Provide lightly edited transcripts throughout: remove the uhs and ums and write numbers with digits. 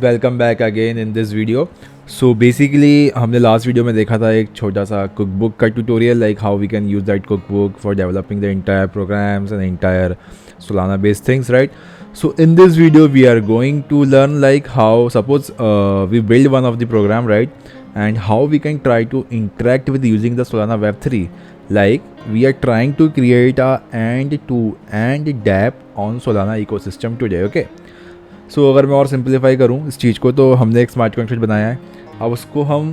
Welcome back again in this video. So basically हमने last video में देखा था एक छोटा सा कुक बुक का tutorial, like how we can use that cook book for developing the entire programs and entire Solana based things, right? So in this video we are going to learn like how, suppose we build one of the program, right? And how we can try to interact with using the Solana Web3. Like we are trying to create a and to and dApp on Solana ecosystem today, okay? अगर मैं और simplify करूँ इस चीज़ को, तो हमने एक smart contract बनाया है। अब उसको हम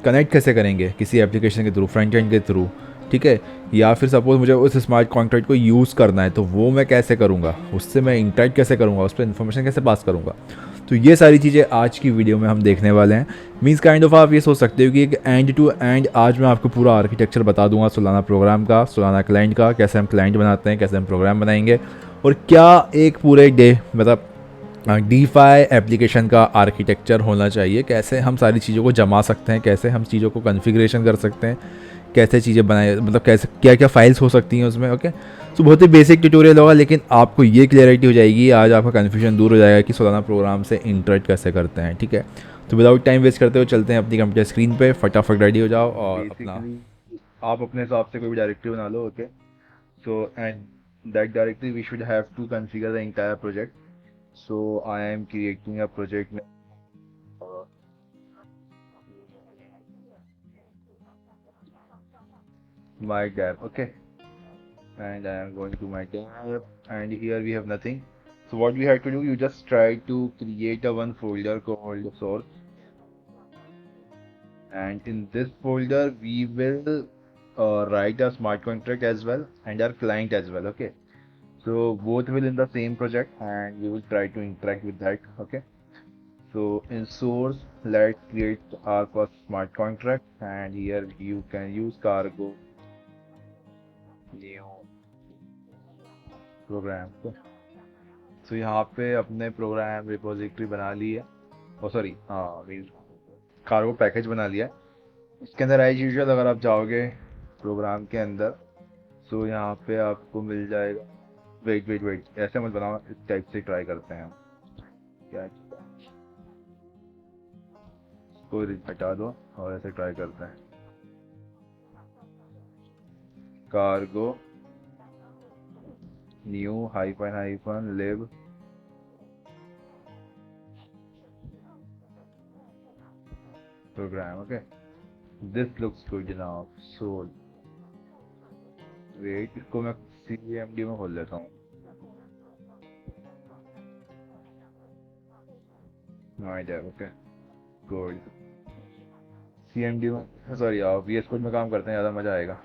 कनेक्ट कैसे करेंगे किसी एप्लीकेशन के थ्रू, फ्रंट एंड के थ्रू, ठीक है? या फिर सपोज मुझे उस स्मार्ट कॉन्ट्रैक्ट को यूज़ करना है, तो वो मैं कैसे करूँगा, उससे मैं इंटरेक्ट कैसे करूँगा, उस पर इन्फॉर्मेशन कैसे पास करूँगा। तो ये सारी चीज़ें आज की वीडियो में हम देखने वाले हैं। मीन्स काइंड ऑफ आप ये सोच सकते हो कि एक एंड टू एंड आज मैं आपको पूरा आर्किटेक्चर बता दूंगा सोलाना प्रोग्राम का, सोलाना क्लाइंट का, कैसे हम क्लाइंट बनाते हैं, कैसे हम प्रोग्राम बनाएंगे, और क्या एक पूरे डे मतलब डीफाई एप्लीकेशन का आर्किटेक्चर होना चाहिए, कैसे हम सारी चीज़ों को जमा सकते हैं, कैसे हम चीज़ों को कॉन्फ़िगरेशन कर सकते हैं, कैसे चीज़ें बनाए, मतलब कैसे क्या क्या फाइल्स हो सकती हैं उसमें, ओके। सो बहुत ही बेसिक ट्यूटोरियल होगा, लेकिन आपको ये क्लियरिटी हो जाएगी, आज आपका कन्फ्यूजन दूर हो जाएगा कि सोलाना प्रोग्राम से इंटरेक्ट कैसे करते हैं, ठीक है? तो विदाउट टाइम वेस्ट करते हुए चलते हैं अपनी कंप्यूटर स्क्रीन पे, फटाफट रेडी हो जाओ और अपना आप अपने हिसाब से कोई भी डायरेक्टरी बना लो, okay. So and that directory we should have to configure the entire project. So I am creating a project my dApp, okay, and I am going to my dApp, and here we have nothing. So what we have to do, you just try to create a one folder called source, and in this folder we will write a smart contract as well and our client as well, okay. So both will in the same project and we will try to interact with that, okay. So in source, let's create our first smart contract, and here you can use cargo new program. So यहाँ पे अपने programme repository बना ली है, और sorry हाँ cargo package बना लिया है। इसके अंदर एज यूजुअल अगर आप जाओगे प्रोग्राम के अंदर, तो यहाँ पे आपको मिल जाएगा, वेट वेट वेट ऐसे मत बनाओ, इस टाइप से ट्राई करते हैं हम। क्या इसको हटा दो और ऐसे ट्राई करते हैं, cargo new hyphen hyphen live program, okay. This looks good enough. So wait, इसको मैं CMD में खोल लेता हूँ। No idea, okay. Good. CMD में सॉरी VS Code में काम करते हैं, ज़्यादा मज़ा आएगा।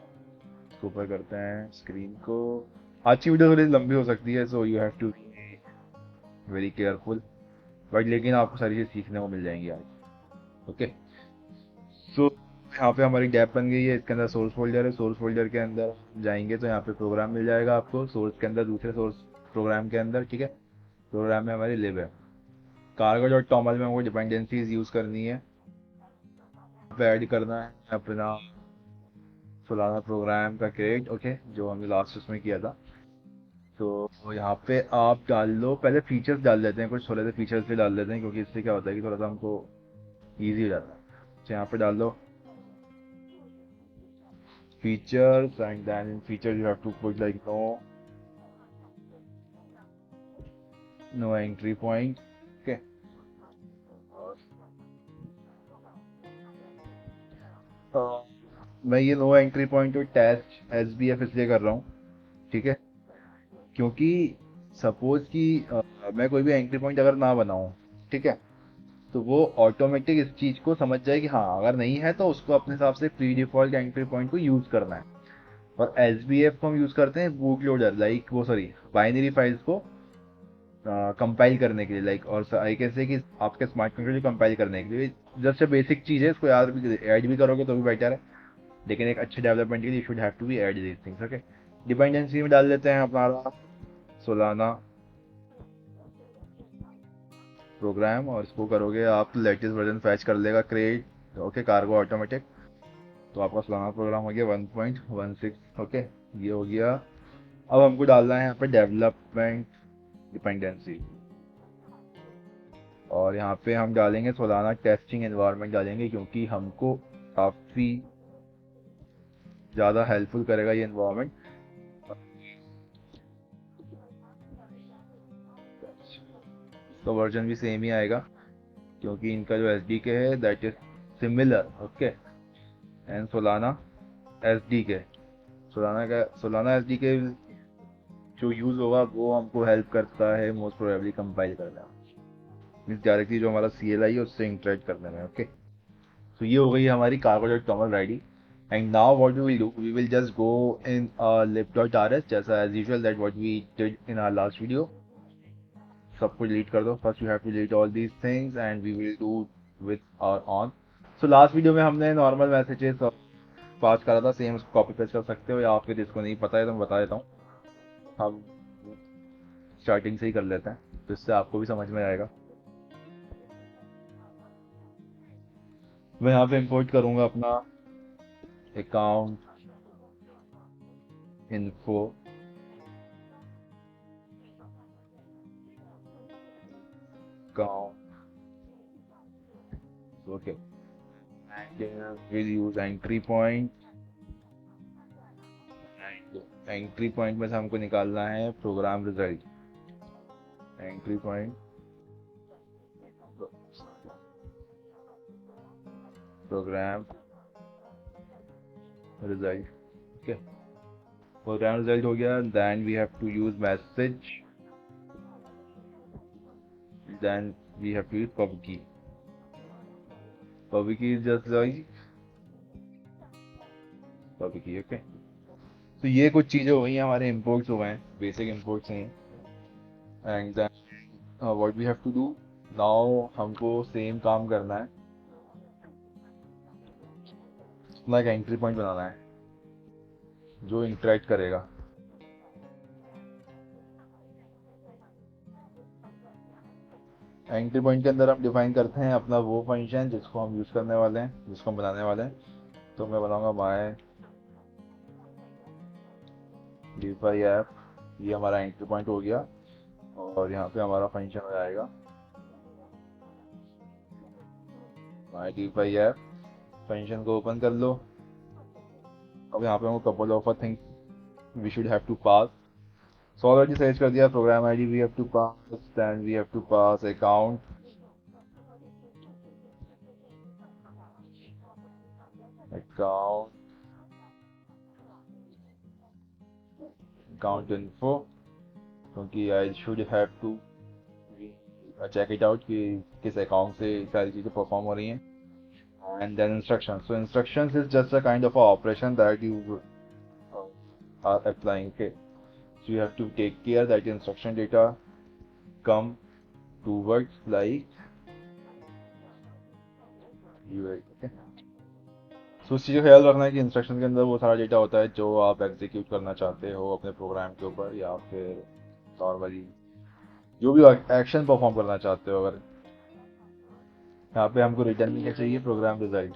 इसको ऊपर करते हैं स्क्रीन को। आज की वीडियो थोड़ी लंबी हो सकती है, so you have to be very careful, but लेकिन आपको सारी चीज़ सीखने को मिल जाएंगी आज, ओके। सो यहाँ पे हमारी डैप बन गई है, इसके अंदर सोर्स फोल्डर है, सोर्स फोल्डर के अंदर जाएंगे तो यहाँ पे प्रोग्राम मिल जाएगा आपको, सोर्स के अंदर दूसरे सोर्स प्रोग्राम के अंदर, ठीक है। प्रोग्राम में हमारी लिब है, कार्गो डॉट टॉमल में हमको डिपेंडेंसीज यूज़ करनी है, पे ऐड करना है अपना सोलाना प्रोग्राम का क्रेडिट, ओके, जो हमने लास्ट उसमें किया था। तो यहाँ पे आप डाल लो, पहले फीचर्स डाल देते हैं, कुछ थोड़े से फीचर्स भी डाल देते हैं, क्योंकि इससे क्या होता है कि थोड़ा सा हमको ईजी हो जाता है। तो यहाँ पे डाल दो features, and then in features you have to put like no entry point, okay. मैं ये नो एंट्री पॉइंट और टेस्ट SBF इसलिए कर रहा हूँ, ठीक है, क्योंकि सपोज कि मैं कोई भी एंट्री पॉइंट अगर ना बनाऊँ, ठीक है, तो वो ऑटोमेटिक इस चीज़ को समझ जाए कि हाँ अगर नहीं है तो उसको अपने हिसाब से प्री डिफॉल्ट एंट्री पॉइंट को यूज़ करना है। और SBF को हम यूज़ करते हैं बूट लोडर, लाइक वो सॉरी बाइनरी फाइल्स को कंपाइल करने के लिए, लाइक, और आई कैन से कि आपके स्मार्ट कंट्रोल कंपाइल करने के लिए जस्ट बेसिक चीज़ है, इसको याद भी ऐड भी करोगे तो भी बेटर है, लेकिन एक अच्छे डेवलपमेंट के लिए you should have to be add these things, okay. Dependency में डाल देते हैं अपना सोलाना प्रोग्राम, और इसको करोगे आप लेटेस्ट वर्जन फैच कर लेगा क्रिएट, ओके, कार्गो ऑटोमेटिक। तो आपका सोलाना प्रोग्राम हो गया 1.16, ओके, ये हो गया। अब हमको डालना है यहाँ पे डेवलपमेंट डिपेंडेंसी, और यहाँ पे हम डालेंगे सोलाना टेस्टिंग एनवायरनमेंट डालेंगे, क्योंकि हमको काफ़ी ज़्यादा हेल्पफुल करेगा ये एनवायरनमेंट। तो वर्जन भी सेम ही आएगा, क्योंकि इनका जो एस डी के है that is similar. Okay, and Solana S D के, सोलाना एस डी के जो यूज़ होगा वो हमको हेल्प करता है मोस्ट प्रोबेबली कंपाइल करने में, मीन्स डायरेक्टली जो हमारा सी एल आई है उससे इंटरेक्ट करने में। ओके, तो ये हो गई हमारी cargo dot common ready. And now what we will do, we will just go in lib dot R S, जैसा as usual that what we did in our last video. सब कुछ डिलीट कर दो। First you have to delete all these things and we will do with our own. So last video में हमने normal messages पास करा था, same उसको copy paste कर सकते हो, या फिर इसको नहीं पता है तो मैं बता देता हूँ। हम स्टार्टिंग से ही कर लेते हैं, तो इससे आपको भी समझ में आएगा। मैं यहाँ पे इंपोर्ट करूँगा अपना account info, account, okay, and will use entry point. Entry point में से हमको निकालना है program result. Entry point program result. Okay, program result हो गया। Then we have to use message, then we have to use pub key. Pub key just like pub key. Okay, तो ये कुछ चीज़ें हो गई हैं, हमारे इंपोर्ट्स हो गए हैं, बेसिक इंपोर्ट्स हैं। And then what we have to do now, हमको सेम काम करना है, अपना एक एंट्री पॉइंट बनाना है जो इंटरेक्ट करेगा। एंट्री पॉइंट के अंदर हम डिफाइन करते हैं अपना वो फंक्शन जिसको हम यूज़ करने वाले हैं, जिसको हम बनाने वाले हैं। तो मैं बनाऊंगा माय डिफाई ऐप, ये हमारा एंट्री पॉइंट हो गया। और यहाँ पे हमारा फंक्शन हो जाएगा माय डिफाई ऐप। फंक्शन को ओपन कर लो। अब यहाँ पे हमको couple of things we should have to pass. So already search कर दिया, program ID we have to pass, then we have to pass account, account account info, क्योंकि I should have to check it out कि किस account से सारी चीज़ें perform हो रही हैं। And then instructions. So instructions is just a kind of a operation that you are applying. Okay, so you have to take care that the instruction data come towards like you. Okay, so उस चीज़ का ख्याल रखना है कि instruction के अंदर वो सारा डेटा होता है जो आप एग्जीक्यूट करना चाहते हो अपने प्रोग्राम के ऊपर, या फिर नॉर्मली जो भी एक्शन परफॉर्म करना चाहते हो। अगर यहाँ पे हमको रिटर्न भी क्या चाहिए, प्रोग्राम रिजल्ट।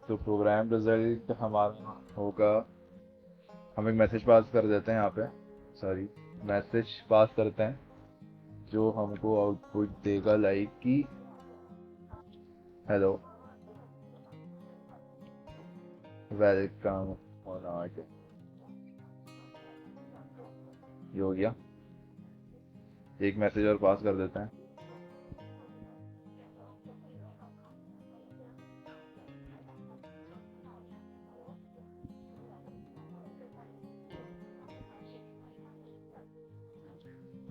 तो प्रोग्राम रिजल्ट हमारा होगा, हम एक मैसेज पास कर देते हैं यहाँ पे, सॉरी, मैसेज पास करते हैं जो हमको आउटपुट देगा लाइक कि हेलो वेलकम ऑन आर्ट। ये हो गया, एक मैसेज और पास कर देते हैं।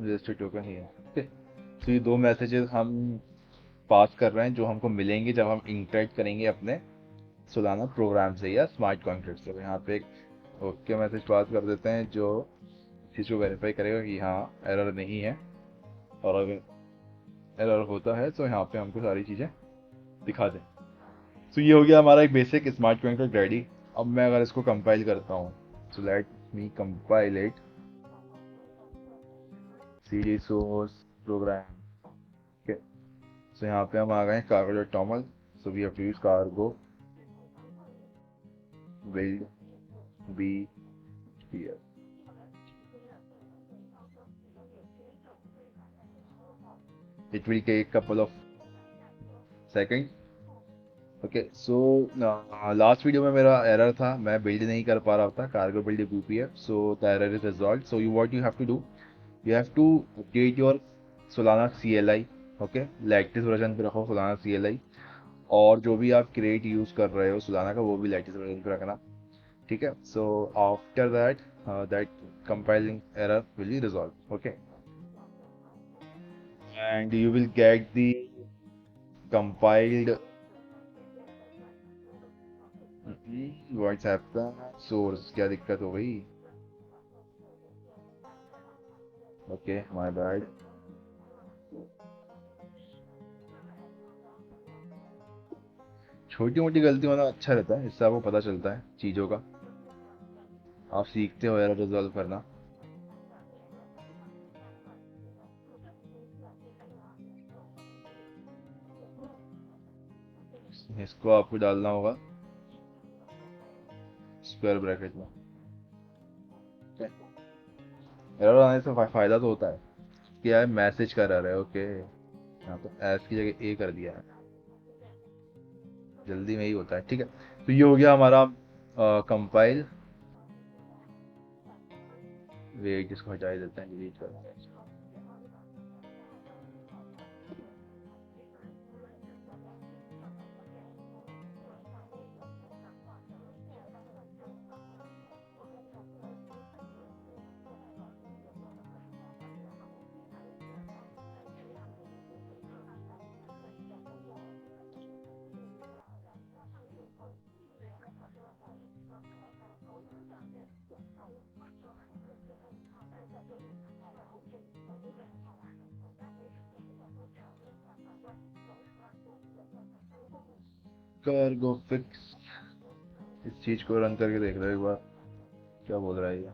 रजिस्टर टोकन ही है। ओके, तो ये दो मैसेजेस हम पास कर रहे हैं जो हमको मिलेंगे जब हम इंटरेक्ट करेंगे अपने सोलाना प्रोग्राम से या स्मार्ट कॉन्ट्रैक्ट से। यहाँ पे एक ओके मैसेज पास कर देते हैं जो चीज़ को वेरीफाई करेगा कि हाँ एरर नहीं है, और अगर एरर होता है तो यहाँ पे हमको सारी चीज़ें दिखा दें। तो ये हो गया हमारा एक बेसिक स्मार्ट कॉन्ट्रैक्ट रेडी। अब मैं अगर इसको कंपाइल करता हूँ, so let me compile it, cd source program। Okay, so यहाँ पे हम आ गए cargo dot toml. So we have to use cargo will be here। It will take couple of seconds. Okay so last video में मेरा error था, मैं build नहीं कर पा रहा था cargo build BPF, so the error is resolve. So you what you have to do, you have to update your Solana CLI. Okay, latest version पे रखो Solana CLI, और जो भी आप क्रेट यूज़ कर रहे हो Solana का वो भी लेटेस्ट वर्जन पे रखना. ठीक है, so after that that compiling error will be resolve. Okay, and you will get the compiled WhatsApp का सोर्स. क्या दिक्कत हो गई? Okay, my bad. छोटी मोटी गलती होना अच्छा रहता है, इससे आपको पता चलता है चीज़ों का, आप सीखते हो यार रिजॉल्व करना. इसको आपको डालना होगा स्क्वायर ब्रैकेट में. एरर आने से फायदा तो होता है. क्या है, मैसेज का एरर है. ओके, यहाँ तो एस की जगह ए कर दिया है, जल्दी में ही होता है. ठीक है, तो ये हो गया हमारा कंपाइल. वेट, इसको हटा ही देते हैं, डिलीट कर. कार्गो फिक्स, इस चीज को रन करके देख लो एक बार, क्या बोल रहा है ये.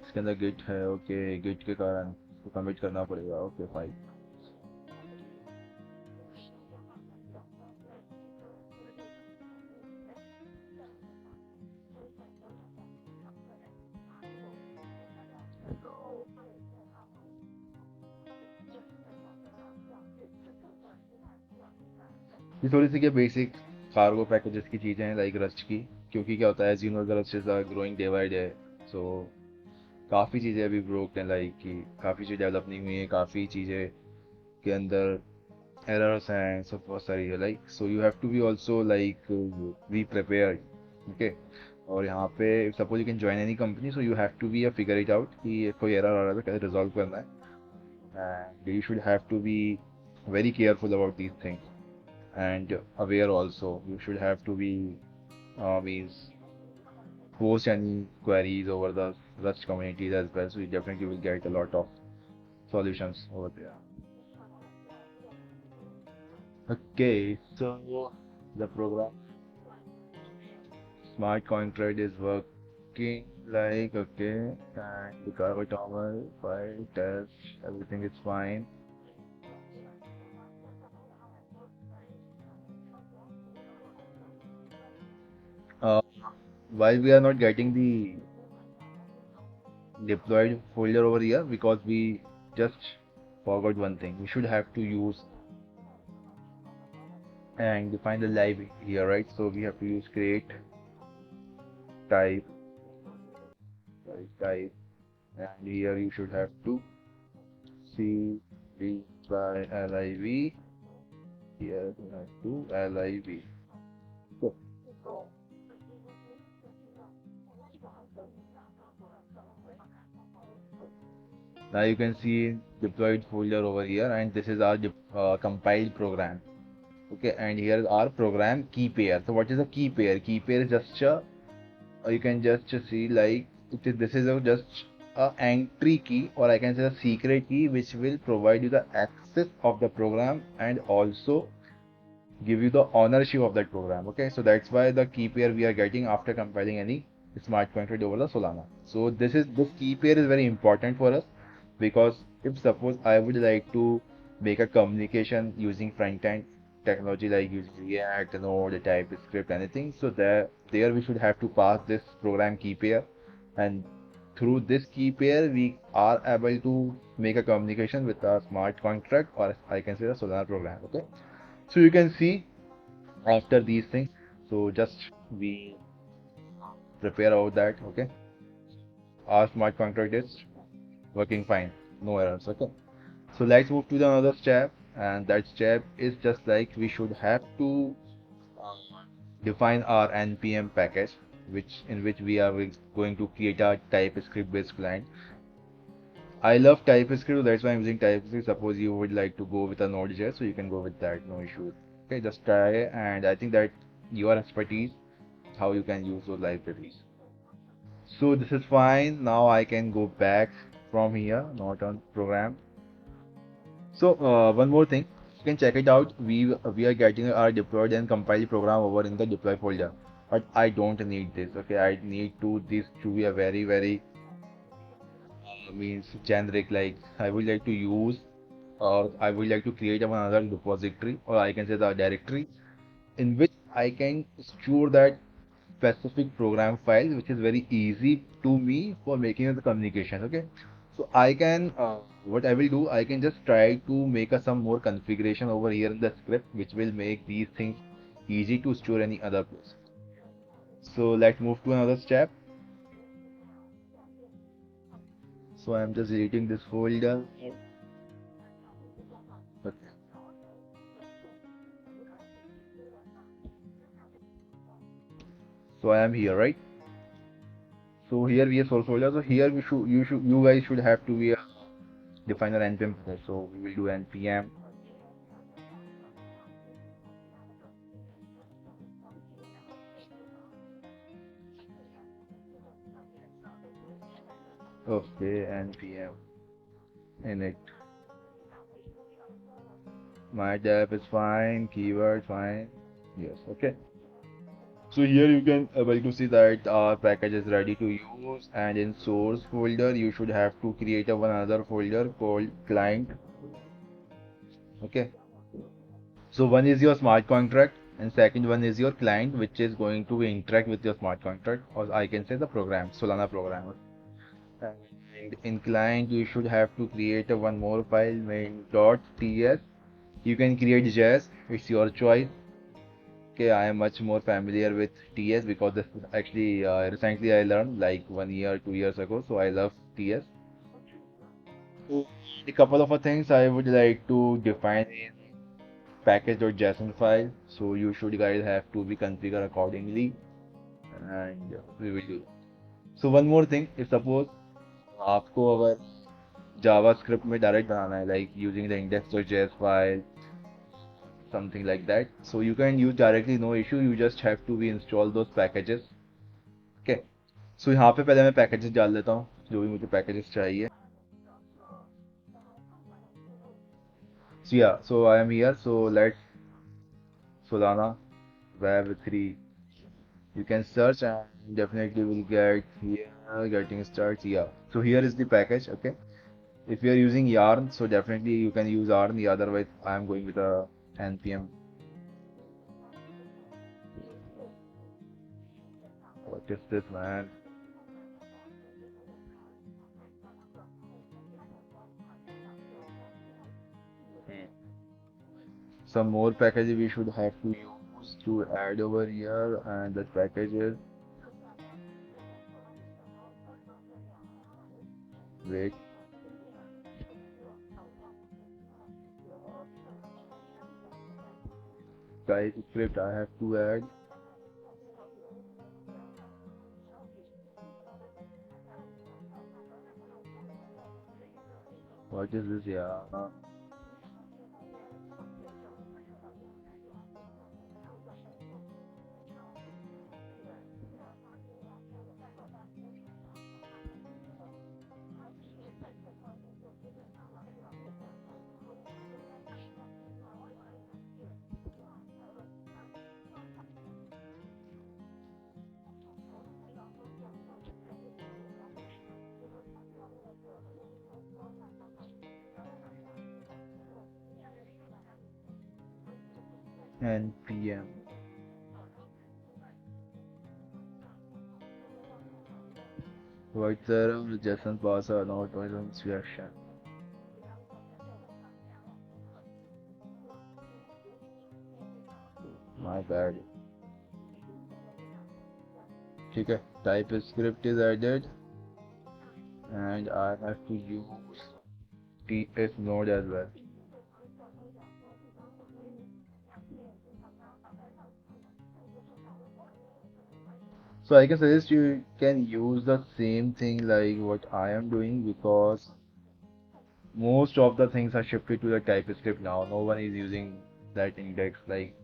इसके अंदर गिट है. ओके, गिट के कारण इसको कमिट करना पड़ेगा. Okay fine. ये थोड़ी सी क्या बेसिक कार्गो पैकेजेस की चीज़ें हैं लाइक रस्ट की, क्योंकि क्या होता है as you know the Rust is growing day by day. So काफ़ी चीज़ें अभी ब्रोक हैं, लाइक कि काफ़ी चीज़ें डेवलप नहीं हुई हैं, काफ़ी चीज़ें के अंदर एरर्स हैं, सब बहुत सारी है like. So you have to be also like be prepared. Okay, और यहाँ पे suppose you can join any company, so you have to be figure it out कि कोई एरर आ रहा है तो कैसे रिजॉल्व करना है. And you should have to be very careful about these things and aware also. You should have to be means post any queries over the Rust communities as well, so you definitely will get a lot of solutions over there. Okay, so the program smart contract is working like okay, and the cargo tower file test, everything is fine. uh, why we are not getting the deployed folder over here, because we just forgot one thing. We should have to use and define the live here, right? So we have to use create type, type, and here you should have to cd by liv. Here you have to liv. So now you can see deployed folder over here, and this is our compiled program. Okay, and here is our program key pair. So what is a key pair? Key pair is just a, you can just see like this is just a entry key, or I can say a secret key, which will provide you the access of the program and also give you the ownership of that program. Okay, so that's why the key pair we are getting after compiling any smart contract over the Solana. So this key pair is very important for us, because if suppose I would like to make a communication using front end technology like using React, Node, TypeScript, anything, so there we should have to pass this program key pair, and through this key pair, we are able to make a communication with a smart contract, or I can say the Solana program. Okay, so you can see after these things. So just we prepare about that. Okay, our smart contract is working fine, no errors. Okay, so let's move to the another step, and that step is just like we should have to define our npm package, which in which we are going to create a TypeScript based client. I love TypeScript, that's why I'm using TypeScript. Suppose you would like to go with a Node.js, so you can go with that, no issues. Okay, just try, and I think that your expertise, how you can use those libraries. So this is fine. Now I can go back from here, not on program. So one more thing, you can check it out. We are getting our deployed and compiled program over in the deploy folder, but I don't need this. Okay, I need to this to be a very means generic. Like I would like to use, or I would like to create another repository, or I can say the directory in which I can store that specific program file, which is very easy to me for making the communication. Okay, so I can what I will do, I can just try to make a some more configuration over here in the script, which will make these things easy to store any other place. So let's move to another step. So I'm just deleting this folder. Okay. So I am here, right? So here we have source folder. So here you guys should have to be define our npm process. So we will do npm. Okay, npm init. My dep is fine, keyword fine. Yes, okay. So here you can able to see that our package is ready to use, and in source folder you should have to create a one another folder called client. Okay. So one is your smart contract, and second one is your client, which is going to interact with your smart contract, or I can say the program, Solana program. And in client you should have to create a one more file main.ts. You can create JS, it's your choice. Okay, I am much more familiar with TS because this is actually recently I learned like 1 year, 2 years ago. So I love TS. So a couple of things I would like to define in package.json file. So you should guys have to be configured accordingly, and we will do. So one more thing, if suppose आपको अगर JavaScript में direct बनाना है like using the index.js file, something like that, so you can use directly, no issue. You just have to be install those packages. Okay, so यहाँ पे पहले मैं packages डाल देता हूँ जो भी मुझे packages चाहिए. So yeah, so I am here. So let's Solana Web 3. You can search and definitely will get here getting started. Yeah, so here is the package. Okay, if you are using Yarn, so definitely you can use Yarn. The otherwise I am going with a npm. What is this, man? Some more packages we should have to use to add over here, and that package is, wait, TypeScript I have to add. What is this? Yeah. npm. What the Jason pass or not was instruction. My bad. ठीक है, type script is added and I have to use TS node as well. So I can suggest you can use the same thing like what I am doing because most of the things are shifted to the TypeScript now. No one is using that index like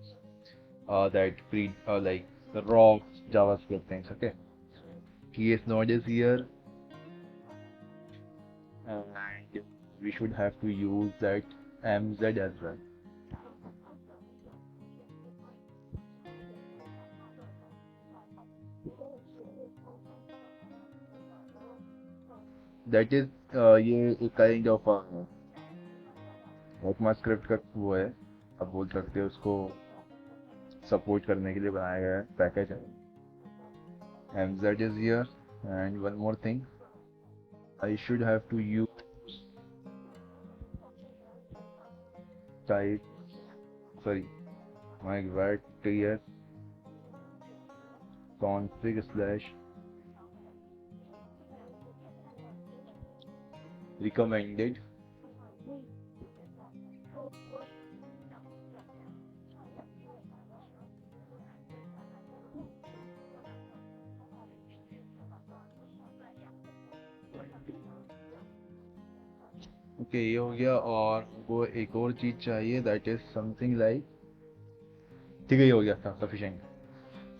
that pre like the raw JavaScript things. Okay, TS node is here and we should have to use that MZ as well. That is ये एक kind of ECMAScript का वो है, आप बोल सकते हो उसको सपोर्ट करने के लिए बनाया गया है पैकेज है. MZ is here and one more thing I should have to use type sorry my var ts config slash recommended okay ये हो गया. और वो एक और चीज़ चाहिए दैट इज समथिंग लाइक ठीक है ये हो गया था sufficient.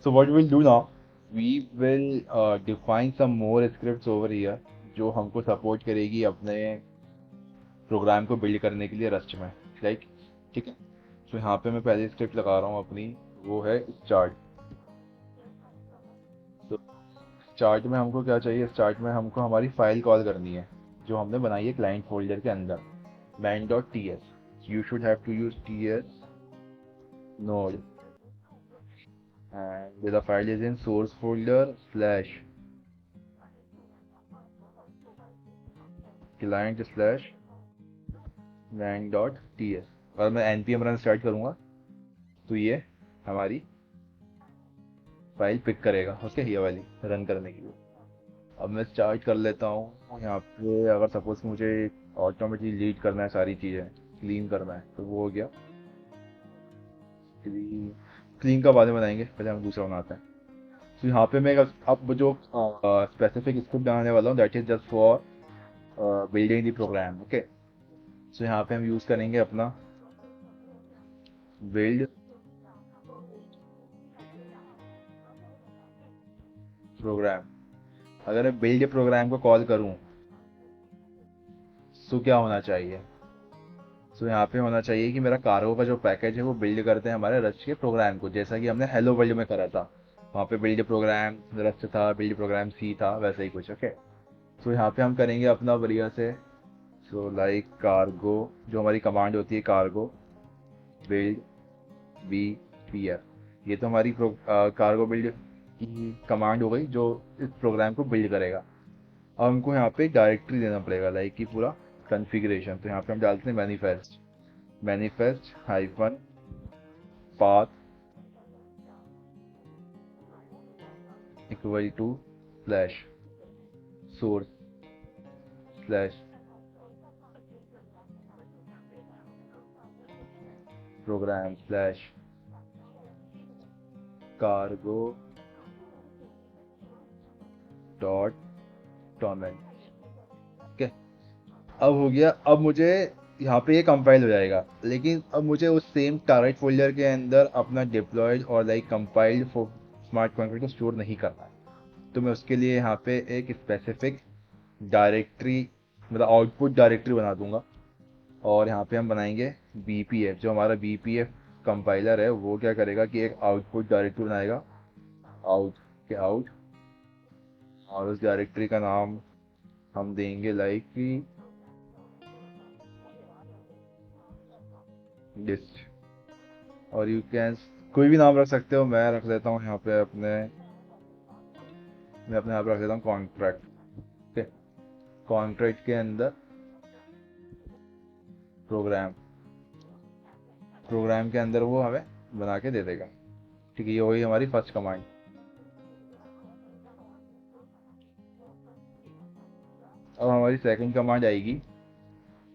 So what will do now we will define some more scripts over here जो हमको सपोर्ट करेगी अपने प्रोग्राम को बिल्ड करने के लिए रस्ट में लाइक ठीक है. तो यहाँ पे मैं पहली स्क्रिप्ट लगा रहा हूँ अपनी, वो है स्टार्ट. तो स्टार्ट में हमको क्या चाहिए, स्टार्ट में हमको हमारी फाइल कॉल करनी है जो हमने बनाई है क्लाइंट फोल्डर के अंदर main.ts. You should have to use ts node and the file is in source folder slash client slash main.ts. और मैं npm रन स्टार्ट करूँगा तो ये हमारी फाइल पिक करेगा ओके ये वाली रन करने के लिए. अब मैं स्टार्ट कर लेता हूँ यहाँ पे. अगर सपोज मुझे ऑटोमेटिकली लीड करना है सारी चीज़ें क्लीन करना है तो वो हो गया. क्लीन क्लीन का बाद में बनाएंगे, पहले हम दूसरा बनाते हैं. तो यहाँ पे मैं अब जो स्पेसिफिक स्क्रिप्ट बनाने वाला हूँ that is just for building the program okay. So यहाँ पे हम यूज़ करेंगे अपना बिल्ड प्रोग्राम. अगर मैं बिल्ड प्रोग्राम को कॉल करूँ तो क्या होना चाहिए, सो यहाँ पे होना चाहिए कि मेरा कार्गो का जो पैकेज है वो बिल्ड करते हैं हमारे रस्ट के प्रोग्राम को, जैसा कि हमने हेलो वर्ल्ड में करा था. वहाँ पे बिल्ड प्रोग्राम रस्ट था, बिल्ड प्रोग्राम सी था, वैसे ही कुछ ओके. सो यहाँ पे हम करेंगे अपना बढ़िया से. सो लाइक कार्गो जो हमारी कमांड होती है cargo build B P F, ये तो हमारी कार्गो बिल्ड की कमांड हो गई जो इस प्रोग्राम को बिल्ड करेगा. अब हमको यहाँ पे डायरेक्टरी देना पड़ेगा लाइक कि पूरा कॉन्फ़िगरेशन. तो यहाँ पे हम डालते हैं manifest hyphen path equal to slash source slash program slash cargo dot torment okay. अब हो गया. अब मुझे यहाँ पे ये कंपाइल हो जाएगा, लेकिन अब मुझे उस सेम टारगेट फोल्डर के अंदर अपना डिप्लॉयड और like compiled for smart contract को स्टोर नहीं करना है. तो मैं उसके लिए यहाँ पे एक स्पेसिफिक डायरेक्टरी मतलब आउटपुट डायरेक्टरी बना दूंगा. और यहाँ पे हम बनाएंगे BPF. जो हमारा BPF कंपाइलर है वो क्या करेगा कि एक आउटपुट डायरेक्टरी बनाएगा आउट के आउट, और उस डायरेक्टरी का नाम हम देंगे लाइक कि डिस्ट, और यू कैन कोई भी नाम रख सकते हो. मैं रख देता हूँ यहाँ पे मैं अपने यहाँ पे रख देता हूँ कॉन्ट्रैक्ट कॉन्ट्रैक्ट के अंदर प्रोग्राम प्रोग्राम के अंदर वो हमें बना के दे देगा। ठीक है, ये वही हमारी फर्स्ट कमांड। अब हमारी सेकंड कमांड आएगी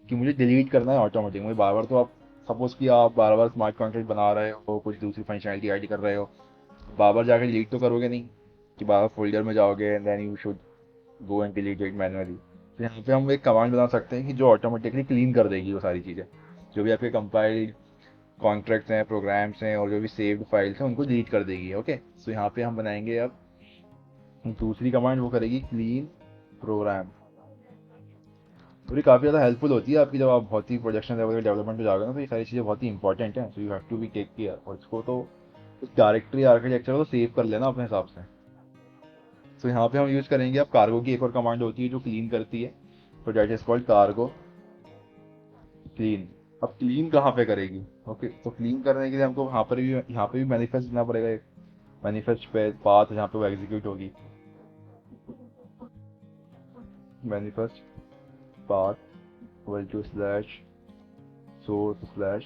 कि मुझे डिलीट करना है ऑटोमेटिक। मुझे बार बार, तो आप सपोज कि आप बार बार स्मार्ट कॉन्ट्रैक्ट बना रहे हो, कुछ दूसरी फंक्शनैलिटी ऐड कर रहे हो, बार बार जाकर डिलीट तो करोगे नहीं कि बार बार फोल्डर में जाओगे and then you should go and delete it manually. तो यहाँ पे हम एक कमांड बना सकते हैं कि जो ऑटोमेटिकली क्लीन कर देगी वो सारी चीज़ें, जो भी आपके कंपाइल्ड कॉन्ट्रैक्ट्स हैं, प्रोग्राम्स हैं और जो भी सेव्ड फाइल्स हैं उनको डिलीट कर देगी। ओके, सो यहाँ पे हम बनाएंगे अब दूसरी कमांड, वो करेगी क्लीन प्रोग्राम। तो ये काफ़ी ज़्यादा हेल्पफुल होती है आपकी, जब आप बहुत ही प्रोडक्शन लेवल के डेवलपमेंट पे जाओगे ना, तो ये सारी चीज़ें बहुत ही इंपॉर्टेंट हैं। So you have to be take care, और इसको तो इस डायरेक्टरी आर्किटेक्चर को सेव कर लेना अपने हिसाब से। सो यहाँ पे हम यूज़ करेंगे, अब कार्गो की एक और कमांड होती है जो क्लीन करती है, तो that is called cargo clean. अब क्लीन कहाँ पे करेगी? ओके, तो क्लीन करने के लिए हमको यहाँ पे भी मैनिफेस्ट देना पड़ेगा, एक मैनिफेस्ट पे पाथ जहाँ पे वो एग्जीक्यूट होगी। Manifest path equal to slash source slash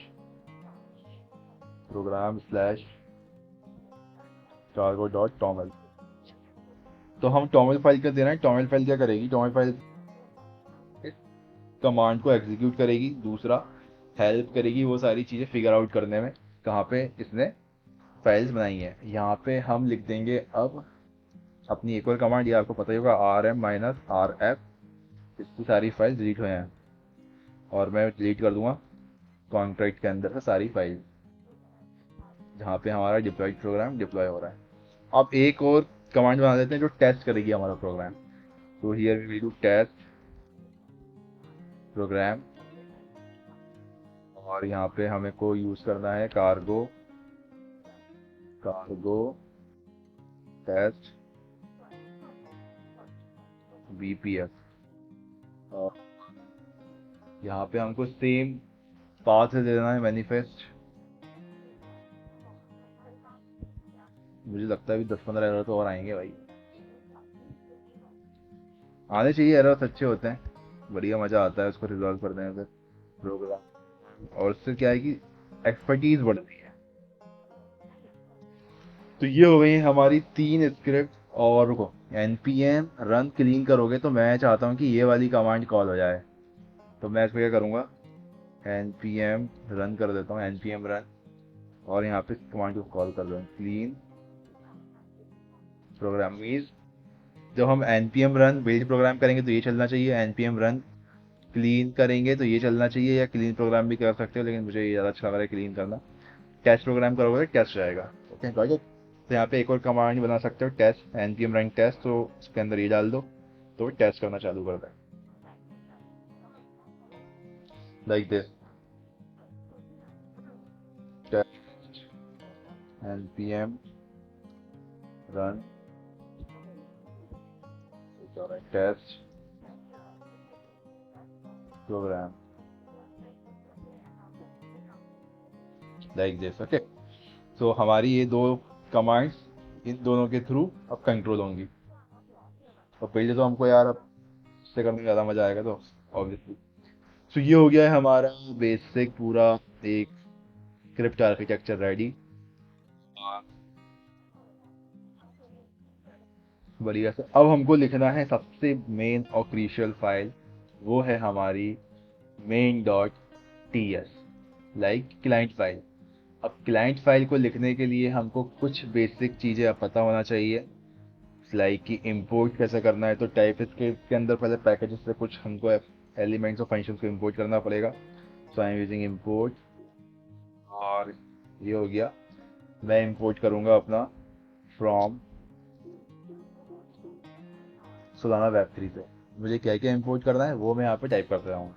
program slash cargo dot toml. तो हम टॉमल फाइल का देना है। टॉमल फाइल क्या करेगी? टॉमल फाइल कमांड को एग्जीक्यूट करेगी, दूसरा हेल्प करेगी वो सारी चीज़ें फिगर आउट करने में कहाँ पे इसने फाइल्स बनाई हैं। यहाँ पे हम लिख देंगे अब अपनी एक और कमांड, ये आपको पता ही होगा, rm-rf। इसकी सारी फाइल डिलीट हुए हैं और मैं डिलीट कर दूंगा कॉन्ट्रैक्ट के अंदर से सारी फाइल जहाँ पे हमारा डिप्लॉयड प्रोग्राम डिप्लॉय हो रहा है। अब एक और कमांड बना देते हैं जो टेस्ट करेगी हमारा प्रोग्राम। तो here we will do test program, और यहाँ पे हमें को यूज़ करना है कार्गो कार्गो टेस्ट VPF। और यहाँ पे हमको सेम पाथ से देना है मैनिफेस्ट। मुझे लगता है अभी 10-15 एरर तो और आएंगे भाई, आने चाहिए। एरर्स अच्छे होते हैं, बढ़िया मज़ा आता है उसको रिजॉल्व करने में फिर प्रोग्राम, और उससे क्या है कि एक्सपर्टीज बढ़ती है। तो ये हो गई हमारी 3 स्क्रिप्ट। और रुको, npm रन क्लीन करोगे तो मैं चाहता हूँ कि ये वाली कमांड कॉल हो जाए। तो मैं इसमें क्या करूँगा, npm रन कर देता हूँ, npm रन, और यहाँ पे कमांड को कॉल कर रहा हूँ क्लीन प्रोग्राम। मीन्स जब हम npm रन बिल्ड प्रोग्राम करेंगे तो ये चलना चाहिए, npm रन क्लीन करेंगे तो ये चलना चाहिए, या क्लीन प्रोग्राम भी कर सकते हो, लेकिन मुझे ये ज़्यादा अच्छा लग रहा है क्लीन करना। टेस्ट प्रोग्राम करोगे तो टेस्ट जाएगा। Okay got it. तो यहाँ पे एक और कमांड बना सकते हो, टेस्ट npm रन टेस्ट, तो इसके अंदर ये डाल दो तो टेस्ट करना चालू कर दे, like this, test npm run test program, like this. Okay, तो हमारी ये 2 कमांड्स इन दोनों के थ्रू अब कंट्रोल होंगी। और पहले तो हमको यार अब इससे करने में ज़्यादा मज़ा आएगा, तो ऑब्वियसली। तो ये हो गया है हमारा बेसिक पूरा एक स्क्रिप्ट आर्किटेक्चर रेडी। बढ़िया से अब हमको लिखना है सबसे मेन और क्रूशियल फाइल, वो है हमारी main.ts, लाइक क्लाइंट फाइल। अब क्लाइंट फाइल को लिखने के लिए हमको कुछ बेसिक चीज़ें अब पता होना चाहिए, लाइक कि इंपोर्ट कैसे करना है। तो टाइप स्क्रिप्ट के अंदर पहले पैकेजेस से कुछ हमको एलिमेंट्स और फंक्शंस को इंपोर्ट करना पड़ेगा। सो आई एम यूजिंग इंपोर्ट, और ये हो गया। मैं इंपोर्ट करूँगा अपना फ्रॉम सोलाना वेब 3 से। मुझे क्या क्या इंपोर्ट करना है वो मैं यहाँ पे टाइप करता हूँ।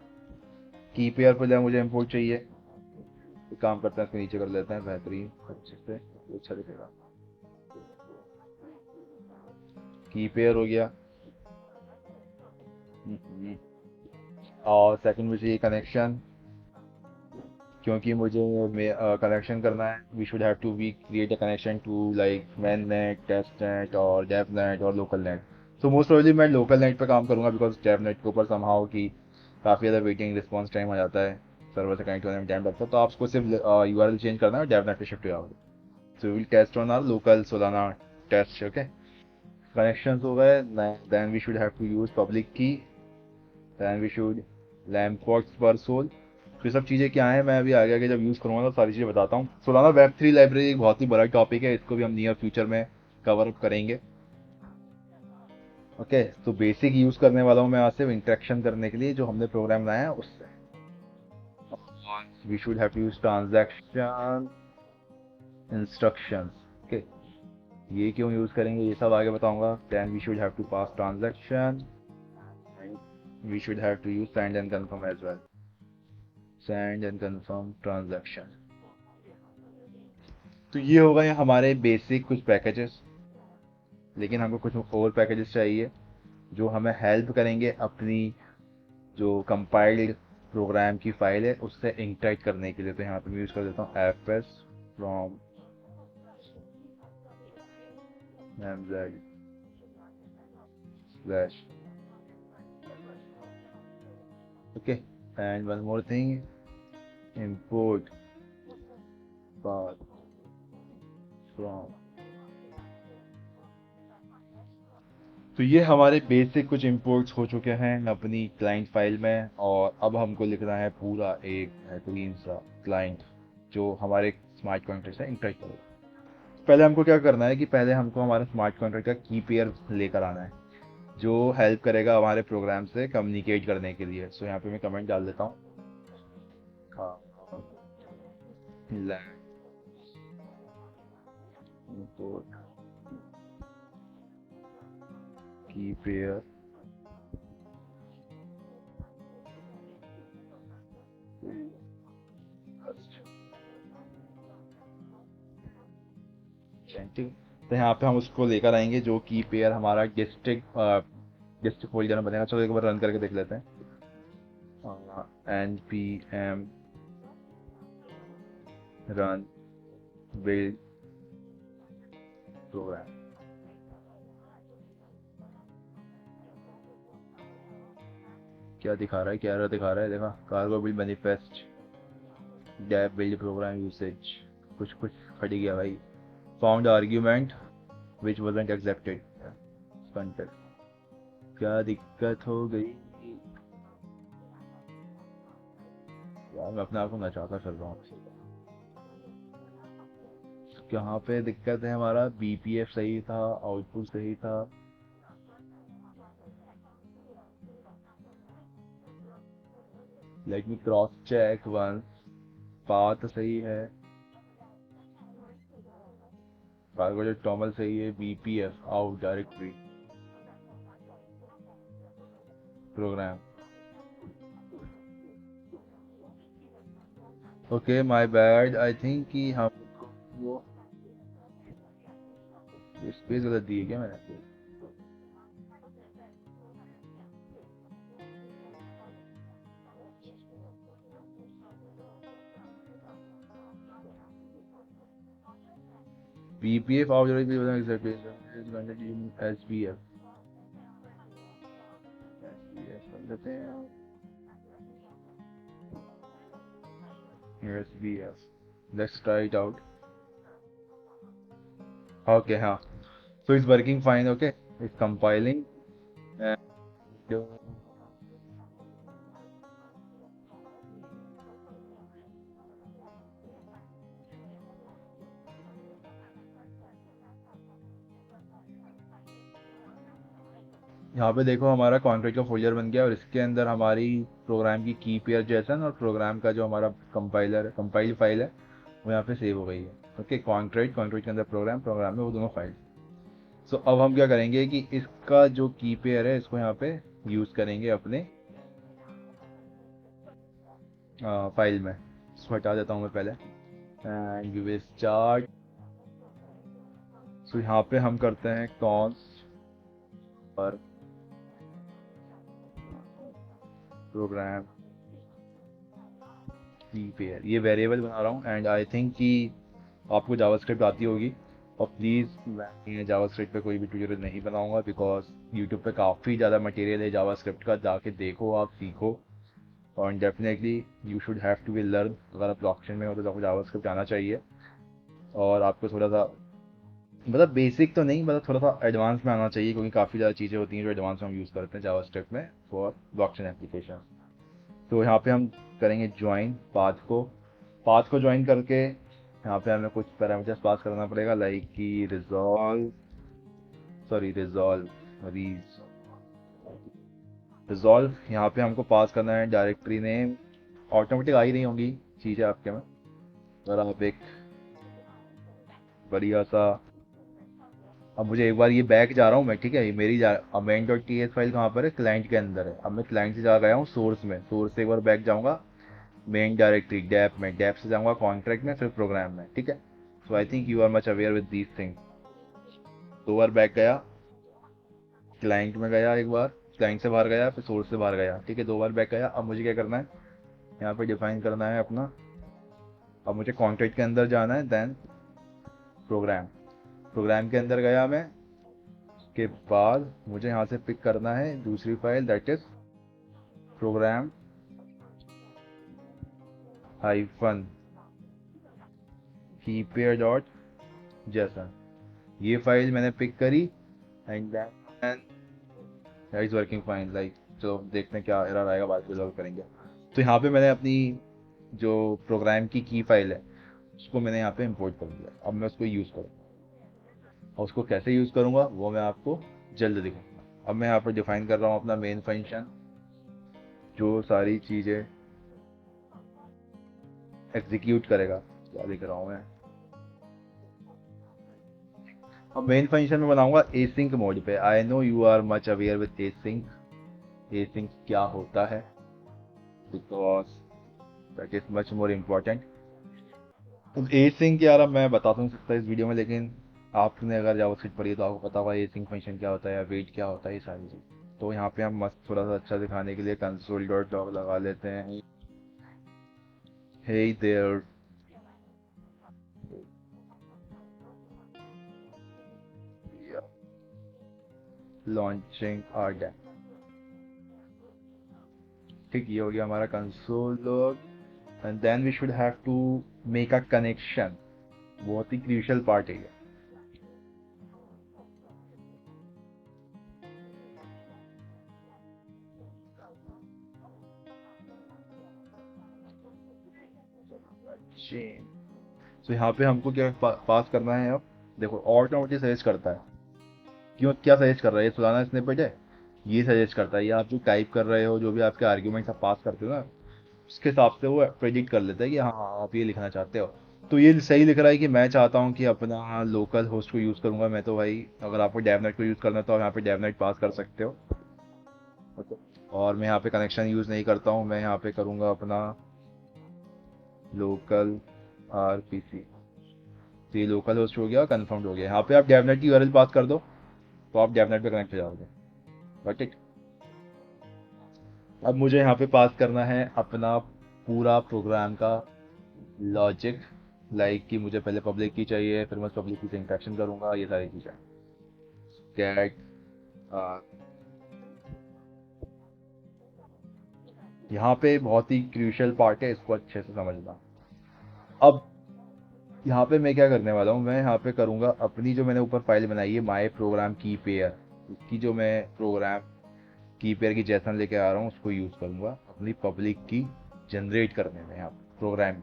की पेयर पर जब मुझे इंपोर्ट चाहिए, तो काम करते हैं, इसको नीचे कर लेते हैं बेहतरीन अच्छे से, अच्छा दिखेगा। की पेयर हो गया। और सेकंड मुझे ये कनेक्शन, क्योंकि मुझे कनेक्शन करना है, we should have to be create a connection to like main net, test net और डेव नेट और local net. So most probably मैं लोकल नेट पे काम करूँगा, बिकॉज डेव नेट के ऊपर समहाउ की काफ़ी ज़्यादा वेटिंग रिस्पॉन्स टाइम आ जाता है, सर्वर से कनेक्ट होने में टाइम लगता है, तो आपको सिर्फ यूआरएल चेंज करना है और डेव नेट पे शिफ्ट हो जाओगे। So will test on our local Solana test. Okay, connections हो गए, then we should have to use public key, then we should lamp wax per sol. तो ये सब चीज़ें क्या हैं, मैं अभी आगे आगे जब यूज़ करूँगा तो सारी चीज़ें बताता हूँ। सोलाना वेब 3 लाइब्रेरी एक बहुत ही बड़ा टॉपिक है, इसको भी हम नियर फ्यूचर में कवर अप करेंगे। ओके, तो बेसिक यूज़ करने वाला हूँ मैं आज सिर्फ इंटरेक्शन करने के लिए, जो हमने प्रोग्राम बनाया है उससे। We should have to use transaction instructions. Okay, ये क्यों यूज़ करेंगे ये सब आगे बताऊंगा। Then we should have to pass transaction, we should have to use send and confirm as well, send and confirm transaction. तो ये हो गए हमारे बेसिक कुछ पैकेजेस, लेकिन हमको कुछ और पैकेजेस चाहिए जो हमें हेल्प करेंगे अपनी जो कंपाइल्ड प्रोग्राम की फाइल है उससे इंटरेक्ट करने के लिए। तो यहाँ पे मैं यूज़ कर देता हूँ fs from mz slash, okay, and one more thing, import path from। तो ये हमारे बेसिक कुछ इंपोर्ट्स हो चुके हैं अपनी क्लाइंट फाइल में, और अब हमको लिखना है पूरा एक बेहतरीन सा क्लाइंट जो हमारे स्मार्ट कॉन्ट्रैक्ट से इंटरेक्ट करेगा। पहले हमको क्या करना है कि पहले हमको हमारे स्मार्ट कॉन्ट्रैक्ट का की पेयर लेकर आना है, जो हेल्प करेगा हमारे प्रोग्राम से कम्युनिकेट करने के लिए। सो यहाँ पे मैं कमेंट डाल देता हूँ, की पेयर ठीक। तो यहाँ पे हम उसको लेकर आएंगे जो की पेयर हमारा डिस्ट्रिक्ट फोल्डर में बनेगा। चलो एक बार रन करके देख लेते हैं। npm run build program। क्या दिखा रहा है, क्या एरर दिखा रहा है, देखा, cargo build manifest dev build program usage, कुछ कुछ फट गया भाई। Found argument which wasn't expected content, क्या दिक्कत हो गई यार, मैं अपने आप को नचाता चल रहा हूँ। यहाँ पे दिक्कत है, हमारा बीपीएफ सही था, आउटपुट सही था। Let me cross check once, path सही है, कार्गो जो टॉमल सही है, BPF out directory program. Okay my bad, I think कि हम वो स्पेस गलत दी है क्या मैंने। बीपीएफ आउट डायरेक्टरी एसबीएफ कर देते हैं, SBF, let's try it out. Okay हाँ, so it's working fine, okay, it's compiling and यहाँ पे देखो हमारा कॉन्ट्रैक्ट का फोल्डर बन गया और इसके अंदर हमारी प्रोग्राम की पेयर जेसन और प्रोग्राम का जो हमारा कंपाइल फाइल है वो यहाँ पे सेव हो गई है। ओके, कॉन्ट्रैक्ट के अंदर प्रोग्राम में वो दोनों फाइल। सो अब हम क्या करेंगे कि इसका जो की पेयर है इसको यहाँ पे यूज़ करेंगे अपने फाइल में। इसको हटा देता हूँ मैं पहले, एंड वी विल स्टार्ट। सो यहाँ पे हम करते हैं कॉन्स्ट पर प्रोग्राम की पेयर, ये वेरिएबल बना रहा हूँ। एंड आई थिंक कि आपको जावास्क्रिप्ट आती होगी, और प्लीज़ मैं जावास्क्रिप्ट पे कोई भी ट्यूटोरियल नहीं बनाऊंगा, बिकॉज यूट्यूब पे काफ़ी ज़्यादा मटेरियल है जावास्क्रिप्ट का, जाके देखो आप सीखो। और definitely you should have to be learn. अगर आप ब्लॉकचेन में हो तो आपको जावास्क्रिप्ट आना चाहिए, और आपको थोड़ा सा मतलब बेसिक तो नहीं, मतलब थोड़ा सा एडवांस में आना चाहिए, क्योंकि काफ़ी ज़्यादा चीज़ें होती हैं जो एडवांस में हम यूज़ करते हैं जावास्क्रिप्ट में फॉर ब्लॉकचेन एप्लीकेशन। तो यहाँ पे हम करेंगे ज्वाइन पाथ को ज्वाइन करके यहाँ पे हमें कुछ पैरामीटर्स पास करना पड़ेगा, लाइक कि रिजॉल्व यहाँ पे हमको पास करना है डायरेक्टरी नेम। ऑटोमेटिक आ ही नहीं होंगी चीज़ें आपके में, अगर आप एक बढ़िया सा, अब मुझे एक बार ये बैक जा रहा हूँ मैं, ठीक है, ये मेरी जा अब main dot T S file कहाँ पर है, क्लाइंट के अंदर है। अब मैं क्लाइंट से जा गया हूँ सोर्स में, सोर्स से एक बार बैक जाऊँगा मेन डायरेक्टरी डैप में, डैप से जाऊँगा कॉन्ट्रैक्ट में, फिर प्रोग्राम में, ठीक है। So I think you are much aware with these things. 2 बार बैक गया, क्लाइंट में गया, एक बार क्लाइंट से बाहर गया, फिर सोर्स से बाहर गया, ठीक है, 2 बार बैक गया। अब मुझे क्या करना है, यहाँ पे डिफाइन करना है अपना, अब मुझे कॉन्ट्रैक्ट के अंदर जाना है, देन प्रोग्राम के अंदर गया मैं, उसके बाद मुझे यहाँ से पिक करना है दूसरी file, that is program hyphen keypair dot JSON. ये फाइल मैंने पिक करी, and then is working fine, like जो देखते हैं क्या एरर आएगा, बाद में रिजॉल्व करेंगे। तो यहाँ पे मैंने अपनी जो प्रोग्राम की फाइल है उसको मैंने यहाँ पे इंपोर्ट कर दिया। अब मैं उसको यूज़ करूँगा, और उसको कैसे यूज़ करूँगा वो मैं आपको जल्द दिखाऊंगा। अब मैं यहाँ पर डिफाइन कर रहा हूँ अपना मेन फंक्शन, जो सारी चीज़ें एग्जीक्यूट करेगा। क्या लिख रहा हूँ मैं, अब मेन फंक्शन में बनाऊंगा एसिंक मोड पे। I know you are much aware with async क्या होता है, because that is much more important. तो एसिंक यार अब मैं बता तो नहीं सकता इस वीडियो में, लेकिन आपने अगर जावास्क्रिप्ट पढ़ी है तो आपको पता होगा एसिंक फंक्शन क्या होता है या वेट क्या होता है, ये सारी चीज़। तो यहाँ पे हम मस्त थोड़ा सा अच्छा दिखाने के लिए कंसोल डॉट लॉग लगा लेते हैं। Hey there, launching our dam, ठीक, ये हो गया हमारा console log. And then we should have to make a connection, बहुत ही क्रूशियल पार्ट है ये। चेन, तो यहाँ पे हमको क्या पास करना है। अब देखो ऑटोमेटिक सजेस्ट करता है, क्यों क्या सजेस्ट कर रहा है, ये सुलाना स्निपेट है, ये सजेस्ट करता है। ये आप जो टाइप कर रहे हो, जो भी आपके आर्ग्यूमेंट्स आप पास करते हो ना, उसके हिसाब से वो प्रेडिक्ट कर लेता है कि हाँ हाँ आप ये लिखना चाहते हो। तो ये सही लिख रहा है कि मैं चाहता हूँ कि अपना लोकल होस्ट को यूज़ करूँगा मैं, तो भाई अगर आपको डेवनेट को यूज़ करना है तो आप यहाँ पे डेवनेट पास कर सकते हो। और मैं यहाँ पे कनेक्शन यूज़ नहीं करता हूँ, मैं यहाँ पे करूँगा अपना लोकल RPC। तो ये लोकल होस्ट हो गया, कंफर्म्ड हो गया। यहाँ पे आप डेवनेट की यूआरएल पास कर दो तो आप डेवनेट पे कनेक्ट हो जाओगे। Got it. अब मुझे यहाँ पे पास करना है अपना पूरा प्रोग्राम का लॉजिक, लाइक कि मुझे पहले पब्लिक की चाहिए, फिर मैं पब्लिक की से इंटरेक्शन करूँगा, ये सारी चीज़ें। कैट यहाँ पे बहुत ही क्रूशियल पार्ट है, इसको अच्छे से समझना। अब यहाँ पे मैं क्या करने वाला हूँ, मैं यहाँ पे करूँगा अपनी जो मैंने ऊपर फाइल बनाई है माई प्रोग्राम की पेयर, उसकी जो मैं प्रोग्राम की पेयर की जैसन लेके आ रहा हूँ उसको यूज़ करूँगा अपनी पब्लिक की जनरेट करने में यहाँ प्रोग्राम।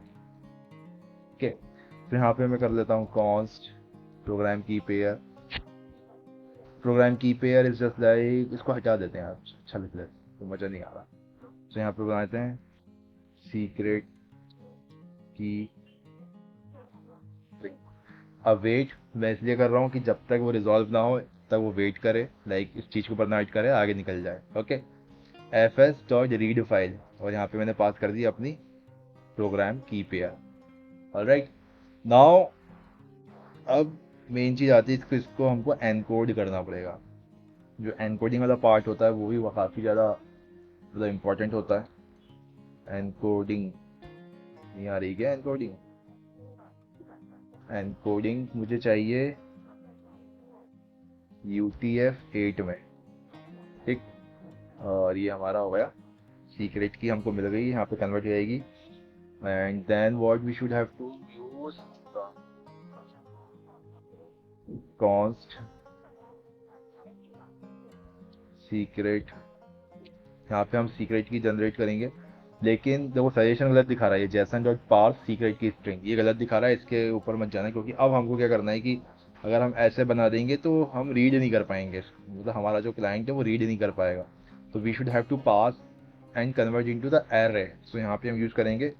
ठीक है, तो यहाँ पे मैं कर लेता हूँ कॉन्स्ट प्रोग्राम की पेयर। प्रोग्राम की पेयर इज जस्ट लाइक, इसको हटा देते हैं आप, अच्छा लिख लेते हैं, तो मज़ा नहीं आ रहा। तो यहाँ पे बनाते हैं सीक्रेट की। अब वेट मैं इसलिए कर रहा हूँ कि जब तक वो रिजॉल्व ना हो तब वो वेट करे, लाइक इस चीज़ को ऊपर ना करे, आगे निकल जाए। Okay, fs dot read file, और यहाँ पे मैंने पास कर दी अपनी प्रोग्राम की पेयर। ऑलराइट, नाउ अब मेन चीज़ आती है, इसको हमको एनकोड करना पड़ेगा। जो एनकोडिंग वाला पार्ट होता है वो भी काफ़ी ज़्यादा मतलब इम्पोर्टेंट होता है। एनकोडिंग नहीं आ रही क्या, एनकोडिंग मुझे चाहिए UTF-8 में, ठीक। और ये हमारा हो गया, सीक्रेट की हमको मिल गई, यहाँ पे कन्वर्ट हो जाएगी। And then what we should have to use const secret, यहाँ पे हम सीक्रेट की जनरेट करेंगे। लेकिन देखो सजेशन गलत दिखा रहा है, JSON dot parse secret key string, ये गलत दिखा रहा है, इसके ऊपर मत जाना, क्योंकि अब हमको क्या करना है कि अगर हम ऐसे बना देंगे तो हम रीड नहीं कर पाएंगे, मतलब हमारा जो क्लाइंट है वो रीड नहीं कर पाएगा। तो we should have to pass and convert into the array. So यहाँ पे हम यूज करेंगे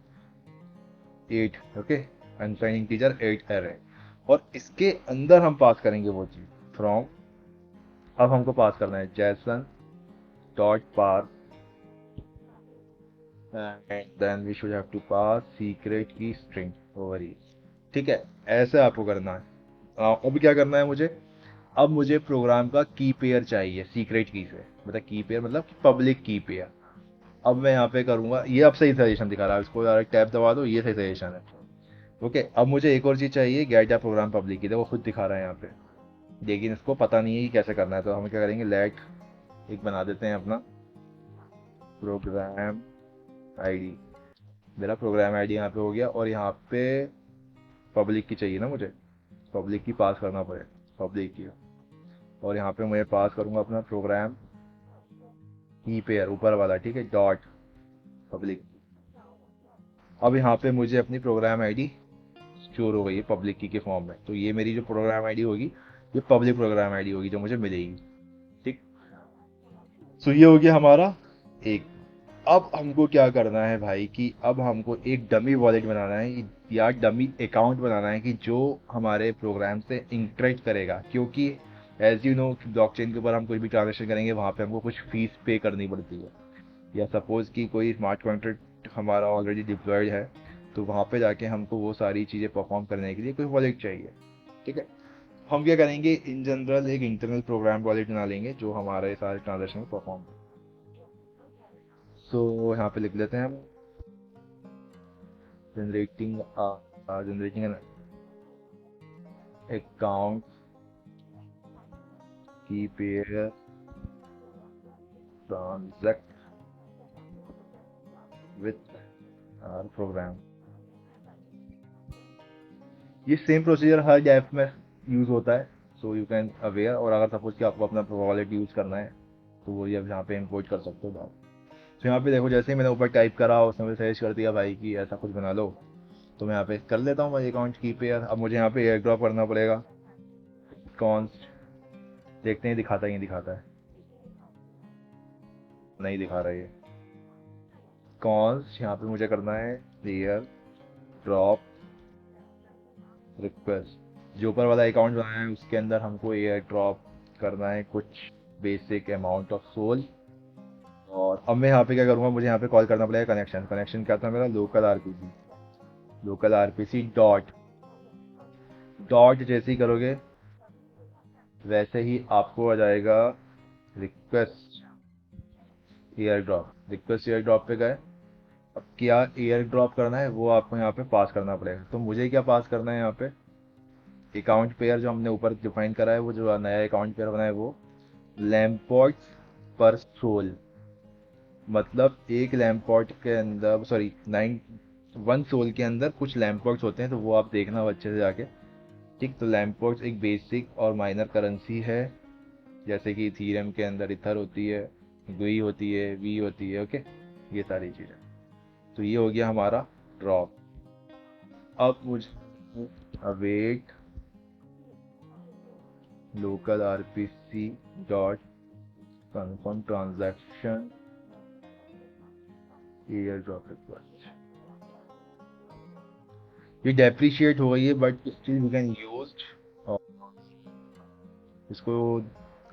8, ओके, अनसाइन इंटीजर 8 एरे, और इसके अंदर हम पास करेंगे वो चीज़ फ्रॉम। अब हमको पास करना है JSON dot parse and then we should have to pass secret key string over here, ठीक है। ऐसे आपको करना है। अब क्या करना है मुझे, अब मुझे प्रोग्राम का की पेयर चाहिए सीक्रेट की से, मतलब की पेयर मतलब पब्लिक की पेयर। अब मैं यहाँ पे करूँगा, ये अब सही सजेशन दिखा रहा है, इसको डायरेक्ट टैब दबा दो, ये सही सजेशन है, ओके। अब मुझे एक और चीज़ चाहिए, गेट या प्रोग्राम पब्लिक की, देखो खुद दिखा रहा है यहाँ पे, लेकिन इसको पता नहीं है कि कैसे करना है। तो हम क्या करेंगे, लेट एक बना देते हैं अपना प्रोग्राम आईडी, मेरा प्रोग्राम आईडी यहाँ पे हो गया, और यहाँ पे पब्लिक की चाहिए ना मुझे, पब्लिक की पास करना पड़ेगा, पब्लिक की। और यहाँ पे मैं पास करूँगा अपना प्रोग्राम की पेयर ऊपर वाला, ठीक है, डॉट पब्लिक। अब यहाँ पे मुझे अपनी प्रोग्राम आईडी स्टोर हो गई है पब्लिक की के फॉर्म में, तो ये मेरी जो प्रोग्राम आईडी होगी ये पब्लिक प्रोग्राम आईडी होगी जो मुझे मिलेगी, ठीक। सो ये हो गया हमारा एक। अब हमको क्या करना है भाई कि अब हमको एक डमी वॉलेट बनाना है या डमी अकाउंट बनाना है कि जो हमारे प्रोग्राम से इंटरेक्ट करेगा, क्योंकि एज यू नो ब्लॉकचेन के ऊपर हम कुछ भी ट्रांजेक्शन करेंगे वहाँ पे हमको कुछ फीस पे करनी पड़ती है। या सपोज़ कि कोई स्मार्ट कॉन्ट्रैक्ट हमारा ऑलरेडी डिप्लॉयड है, तो वहाँ पे जाके हमको वो सारी चीज़ें परफॉर्म करने के लिए कोई वॉलेट चाहिए, ठीक है। हम क्या करेंगे, इन जनरल एक इंटरनल प्रोग्राम वॉलेट बना लेंगे जो हमारे सारे ट्रांजेक्शन में परफॉर्म। सो यहाँ पे लिख लेते हैं हम generating generating an account key pair transact with our program. ये सेम प्रोसीजर हर ऐप में यूज़ होता है, सो यू कैन अवेयर। और अगर सपोज कि आपको अपना वॉलेट यूज़ करना है तो वो ये यहाँ पे इंपोर्ट कर सकते हो आप। तो यहाँ पे देखो जैसे ही मैंने ऊपर टाइप करा उसने मुझे सजेस्ट कर दिया भाई कि ऐसा कुछ बना लो, तो मैं यहाँ पे कर लेता हूँ भाई अकाउंट की पेयर। अब मुझे यहाँ पे एयर ड्रॉप करना पड़ेगा, कॉन्स्ट, देखते हैं दिखाता है, नहीं दिखाता है, नहीं दिखा रहा है ये कॉन्स्ट। यहाँ पे मुझे करना है एयर ड्रॉप रिक्वेस्ट, जो ऊपर वाला अकाउंट बनाया है उसके अंदर हमको एयर ड्रॉप करना है कुछ बेसिक अमाउंट ऑफ सोल। और अब मैं यहाँ पे क्या करूँगा, मुझे यहाँ पे कॉल करना पड़ेगा कनेक्शन। कनेक्शन क्या था मेरा, local RPC, local RPC dot dot. जैसे ही करोगे वैसे ही आपको आ जाएगा request air drop, request air drop पे गए। अब क्या एयर ड्रॉप करना है वो आपको यहाँ पे पास करना पड़ेगा। तो मुझे क्या पास करना है यहाँ पे, अकाउंट पेयर जो हमने ऊपर डिफाइन करा है, वो जो नया अकाउंट पेयर बना है वो लैम्पोर्ट्स पर सोल, मतलब एक लैम्पोर्ट के अंदर, सॉरी 1 सोल के अंदर कुछ लैम्पोर्ट्स होते हैं, तो वो आप देखना हो अच्छे से जाके, ठीक। तो लैम्पोर्ट्स एक बेसिक और माइनर करेंसी है, जैसे कि इथीरियम के अंदर इथर होती है, गुई होती है, वी होती है, ओके, ये सारी चीज़ें। तो ये हो गया हमारा ड्रॉप। अब मुझे await local RPC dot confirm transaction air drop request, ये डेप्रिशिएट हो गई है but still we can use इसको।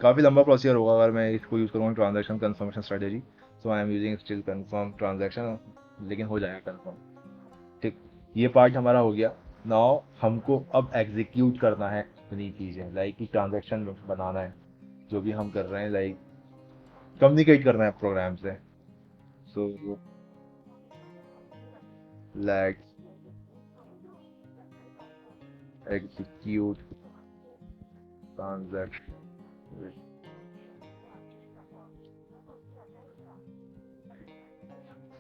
काफ़ी लंबा प्रोसीजर होगा अगर मैं इसको यूज़ करूँगा transaction confirmation strategy, so I am using still confirm transaction, लेकिन हो जाएगा कंफर्म, ठीक। ये पार्ट हमारा हो गया। नाउ हमको अब एग्जीक्यूट करना है अपनी चीज़ें, लाइक कि ट्रांजैक्शन बनाना है जो भी हम कर रहे हैं, लाइक कम्युनिकेट करना है प्रोग्राम से। सो लेट्स एग्जीक्यूट ट्रांजैक्शन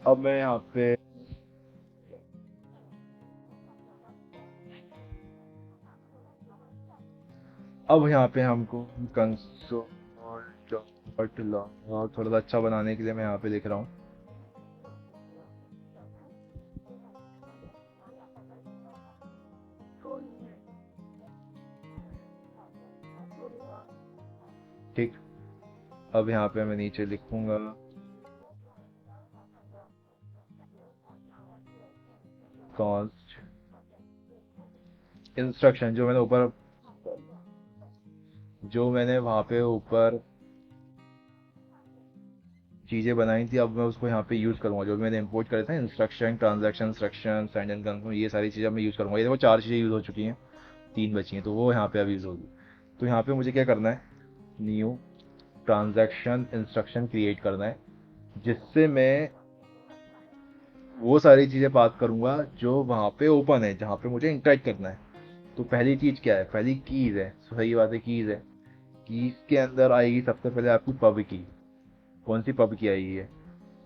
अब मैं यहाँ पे अब यहाँ पे हमको कंसोल डॉट लॉग थोड़ा सा अच्छा बनाने के लिए मैं यहाँ पे लिख रहा हूँ। ठीक। अब यहाँ पे मैं नीचे लिखूंगा कॉन्स्ट इंस्ट्रक्शन, जो मैंने वहाँ पे ऊपर चीज़ें बनाई थी, अब मैं उसको यहाँ पे यूज़ करूँगा। जो भी मैंने इंपोर्ट करे थे, instruction, transaction, instruction, send and confirm, ये सारी चीज़ें मैं यूज़ करूँगा। ये देखो 4 चीज़ें यूज़ हो चुकी हैं, 3 बची हैं, तो वो यहाँ पे अब यूज़ होगी। तो यहाँ पे मुझे क्या करना है, न्यू ट्रांजैक्शन इंस्ट्रक्शन क्रिएट करना है, जिससे मैं वो सारी चीज़ें पास करूँगा जो वहाँ पे ओपन है, जहाँ पे मुझे इंटरेक्ट करना है। तो पहली चीज़ क्या है, पहली कीज़ है। सही बात है, कीज़ है। कीज़ के अंदर आएगी सबसे पहले आपकी पब की। कौन सी पब की आएगी है,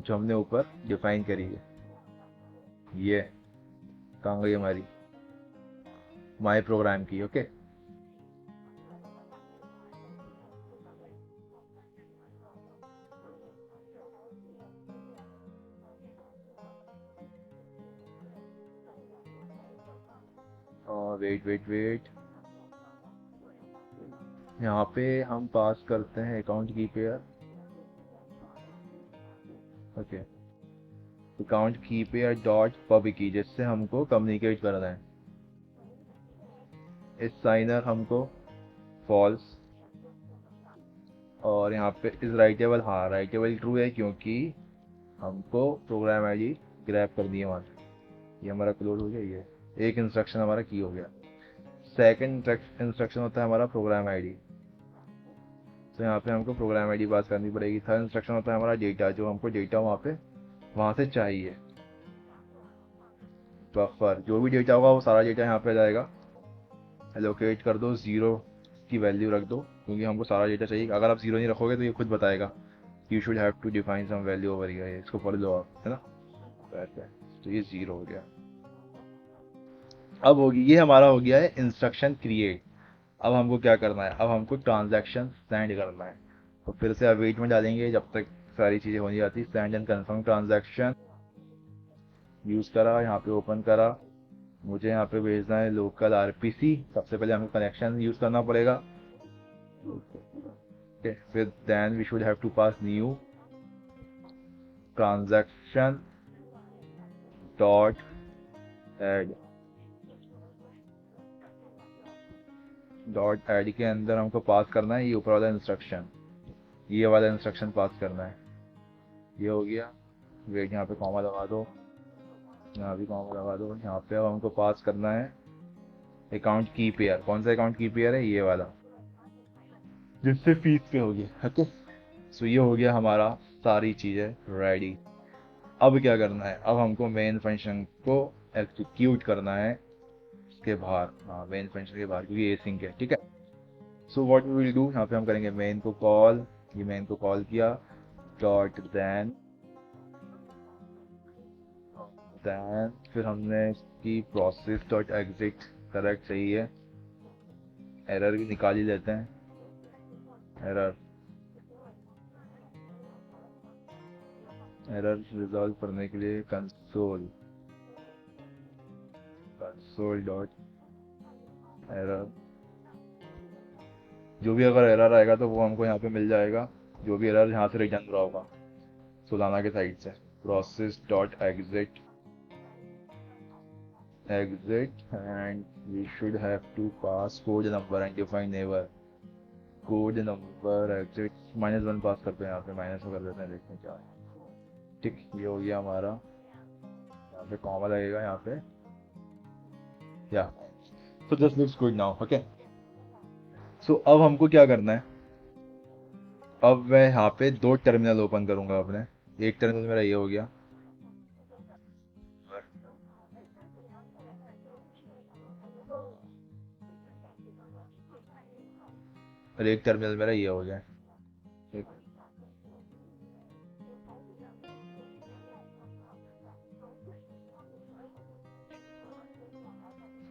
जो हमने ऊपर डिफाइन करी है, ये कहाँ गई हमारी माई प्रोग्राम की। ओके, वेट वेट वेट, यहाँ पे हम पास करते हैं account key pair. Okay, account key pair dot pub की, जिससे हमको कम्युनिकेट करना है। इस साइनर हमको फॉल्स, और यहाँ पे इस राइटेबल, हाँ राइटेबल ट्रू है, क्योंकि हमको प्रोग्राम आईडी ग्रैब कर दिए वहाँ से। ये हमारा क्लोज हो गया। ये एक इंस्ट्रक्शन हमारा की हो गया। सेकंड इंस्ट्रक्शन होता है हमारा प्रोग्राम आईडी। तो यहाँ पे हमको प्रोग्राम आईडी पास करनी पड़ेगी। थर्ड इंस्ट्रक्शन होता है हमारा डेटा, जो हमको डेटा वहाँ से चाहिए। बफर, जो भी डेटा होगा वो सारा डेटा यहाँ पे आ जाएगा। एलोकेट कर दो, ज़ीरो की वैल्यू रख दो, क्योंकि हमको सारा डेटा चाहिए। अगर आप ज़ीरो नहीं रखोगे तो ये खुद बताएगा you should have to define some value over here, इसको पढ़ लो आप, है ना। वैसे तो ये ज़ीरो हो गया। अब होगी, ये हमारा हो गया है इंस्ट्रक्शन क्रिएट। अब हमको क्या करना है, अब हमको ट्रांजैक्शन सेंड करना है। तो फिर से अवेट में डालेंगे जब तक सारी चीज़ें होनी जाती। Send and confirm transaction use करा, यहाँ पे ओपन करा। मुझे यहाँ पे भेजना है लोकल आरपीसी। सबसे पहले हमको कनेक्शन यूज़ करना पड़ेगा। Okay, फिर then we should have to pass new transaction dot add के अंदर हमको पास करना है ये ऊपर वाला इंस्ट्रक्शन, ये वाला इंस्ट्रक्शन पास करना है। ये हो गया। वेट, यहाँ पे कॉमा लगा दो, यहाँ भी कॉमा लगा दो। यहाँ पे अब हमको पास करना है अकाउंट की पेयर। कौन सा अकाउंट की पेयर है, ये वाला, जिससे फीस पे होगी। ओके, सो ये हो गया हमारा सारी चीज़ें रेडी। अब क्या करना है, अब हमको मेन फंक्शन को एग्जीक्यूट करना है उसके बाहर। हाँ, मेन फंक्शन के बाहर, क्योंकि एसिंक है। ठीक है, so what we will do, यहाँ पे हम करेंगे मेन को कॉल। ये मेन को कॉल किया, डॉट देन फिर हमने इसकी प्रोसेस डॉट एग्जिट, करेक्ट, सही है। एरर भी निकाल ही लेते हैं। एरर एरर रिजॉल्व करने के लिए कंसोल कंसोल डॉट एरर, जो भी अगर एरर आएगा तो वो हमको यहाँ पे मिल जाएगा, जो भी एरर यहाँ से रिटर्न हो रहा होगा सोलाना के साइड से। Process dot exit and we should have to pass code number and define number. Code number exit -1 pass करते हैं, यहाँ पे माइनस कर देते हैं, देखते हैं क्या है। ठीक, ये हो गया हमारा। यहाँ पे कॉमा लगेगा यहाँ पे, या so this looks good now. Okay, so अब हमको क्या करना है, अब मैं यहाँ पे 2 टर्मिनल ओपन करूँगा अपने। एक टर्मिनल मेरा ये हो गया, और एक टर्मिनल मेरा ये हो गया। ठीक,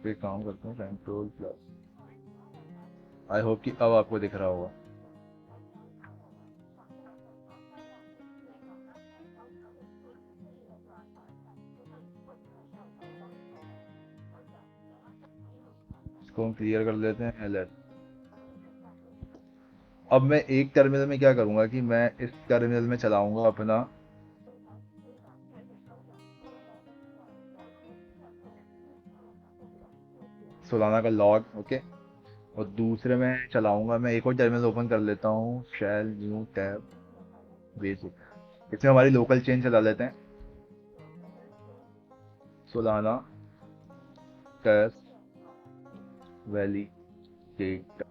पे काम करते हैं कंट्रोल प्लस। आई होप कि अब आपको दिख रहा होगा। इसको हम क्लियर कर लेते हैं एलएस। अब मैं एक टर्मिनल में क्या करूंगा कि मैं इस टर्मिनल में चलाऊंगा अपना सोलाना का लॉग। ओके, और दूसरे में चलाऊंगा मैं एक और टर्मिनल ओपन कर लेता हूँ, शेल न्यू टैब बेसिक। इसमें हमारी लोकल चेन चला लेते हैं, सोलाना टेस्ट वैली डेट।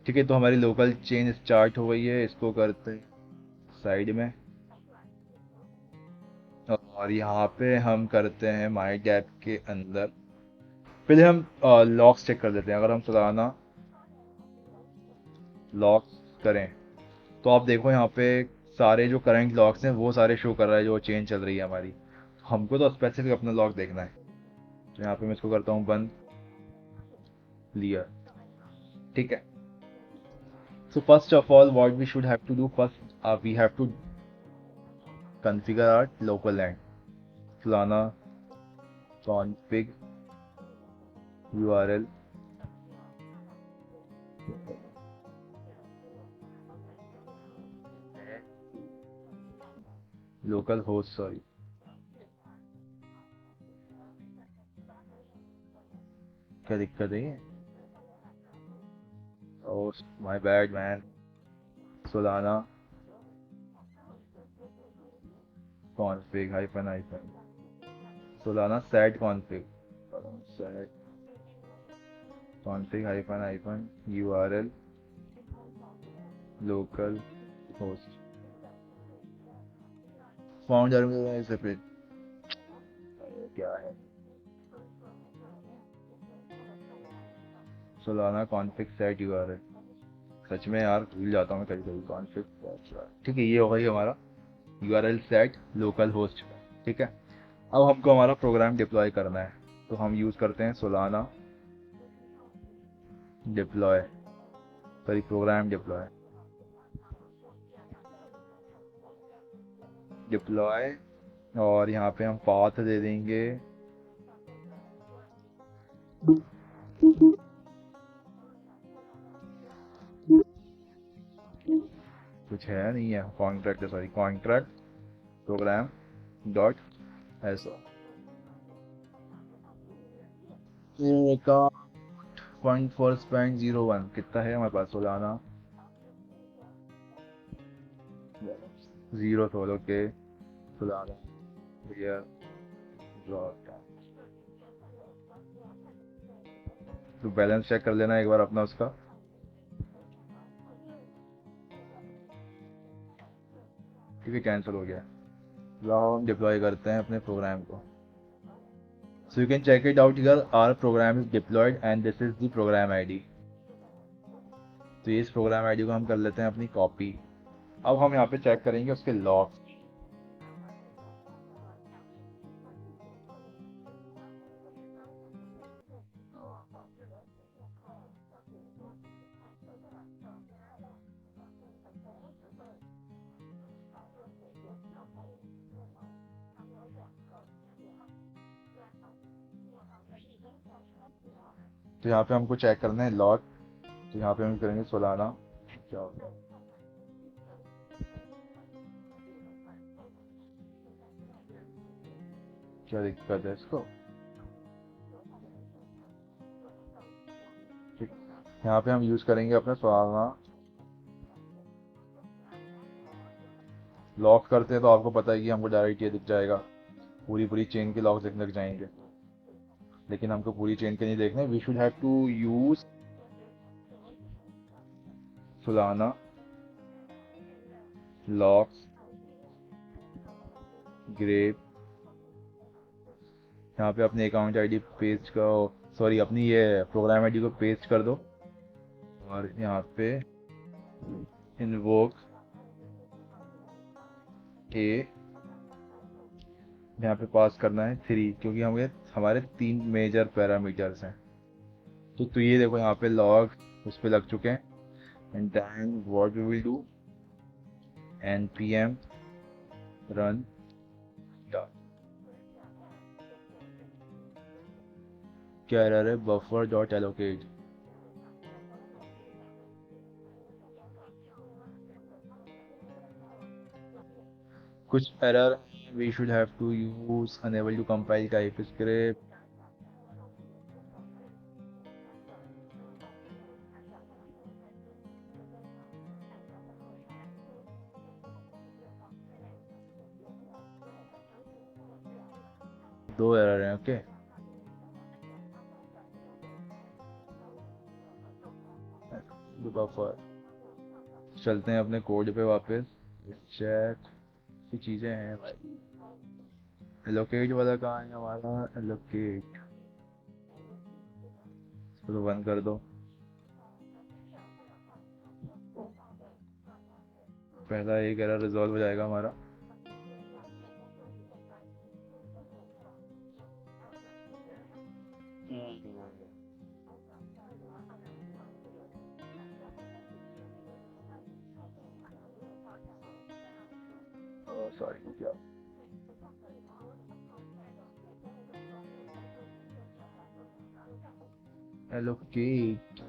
ठीक है, तो हमारी लोकल चेन स्टार्ट हो गई है। इसको करते हैं साइड में, और यहाँ पे हम करते हैं माई गैप के अंदर। पहले हम लॉक्स चेक कर लेते हैं। अगर हम सोलाना लॉक्स करें तो आप देखो यहाँ पे सारे जो करंट लॉक्स हैं वो सारे शो कर रहा है जो चेन चल रही है हमारी। हमको तो स्पेसिफिक अपना लॉक देखना है, तो यहाँ पे मैं इसको करता हूँ बंद, क्लियर। ठीक है, so first of all what we should have to do first, we have to configure our local land. फलाना config URL local host, sorry क्या दिक्कत है ये, oh my bad man. Solana config hyphen hyphen Solana set config set config hyphen hyphen URL local host found separate. क्या है Solana config set URL, सच में यार भूल जाता हूँ मैं कभी कभी कॉन्फ़िग सेट। ठीक है, ये होगा ही हमारा यूआरएल सेट लोकल होस्ट। ठीक है, अब हमको हमारा प्रोग्राम डिप्लॉय करना है, तो हम यूज़ करते हैं Solana deploy, sorry program deploy. Deploy, और यहाँ पे हम पाथ दे देंगे कुछ है नहीं है, कॉन्ट्रैक्ट है, sorry contract program dot SO का 0.4.01 कितना है हमारे पास सोलाना 0 के सोलाना क्लियर ड्रॉप। तो बैलेंस चेक कर लेना एक बार अपना उसका। ठीक है, कैंसिल हो गया। लाओ हम डिप्लॉय करते हैं अपने प्रोग्राम को। So you can check it out here, our program is deployed and this is the program ID. तो इस प्रोग्राम आईडी को हम कर लेते हैं अपनी कॉपी। अब हम यहाँ पे चेक करेंगे उसके लॉग्स। तो यहाँ पे हमको चेक करना है लॉग, तो यहाँ पे हम करेंगे सोलाना। क्या होगा, क्या दिक्कत है इसको। ठीक, यहाँ पे हम यूज़ करेंगे अपना सोलाना लॉक करते हैं, तो आपको पता है कि हमको डायरेक्ट ये दिख जाएगा, पूरी पूरी चेन के लॉक दिखने लग जाएंगे। लेकिन हमको पूरी चेन के नहीं देखने, we should have to use Solana logs grep. यहाँ पे अपने अकाउंट आईडी पेस्ट का सॉरी अपनी ये प्रोग्राम आईडी को पेस्ट कर दो और यहाँ पे इन्वोक ए यहाँ पे पास करना है 3, क्योंकि हमारे 3 मेजर पैरामीटर्स हैं। तो ये देखो यहाँ पे लॉग उस पे लग चुके हैं। And then what we will do, npm run क्या एरर है, बफर डॉट एलोकेट। कुछ error, we should have to use unable to compile type script. दो एरर हैं, ओके। बफर, चलते हैं अपने कोड पे वापस। चेक की चीज़ें हैं भाई। एलोकेट वाला कहाँ है हमारा, एलोकेट, इसको तो बंद कर दो। पहला एक एरर रिजॉल्व हो जाएगा हमारा। सॉरी क्या, एलोकेट,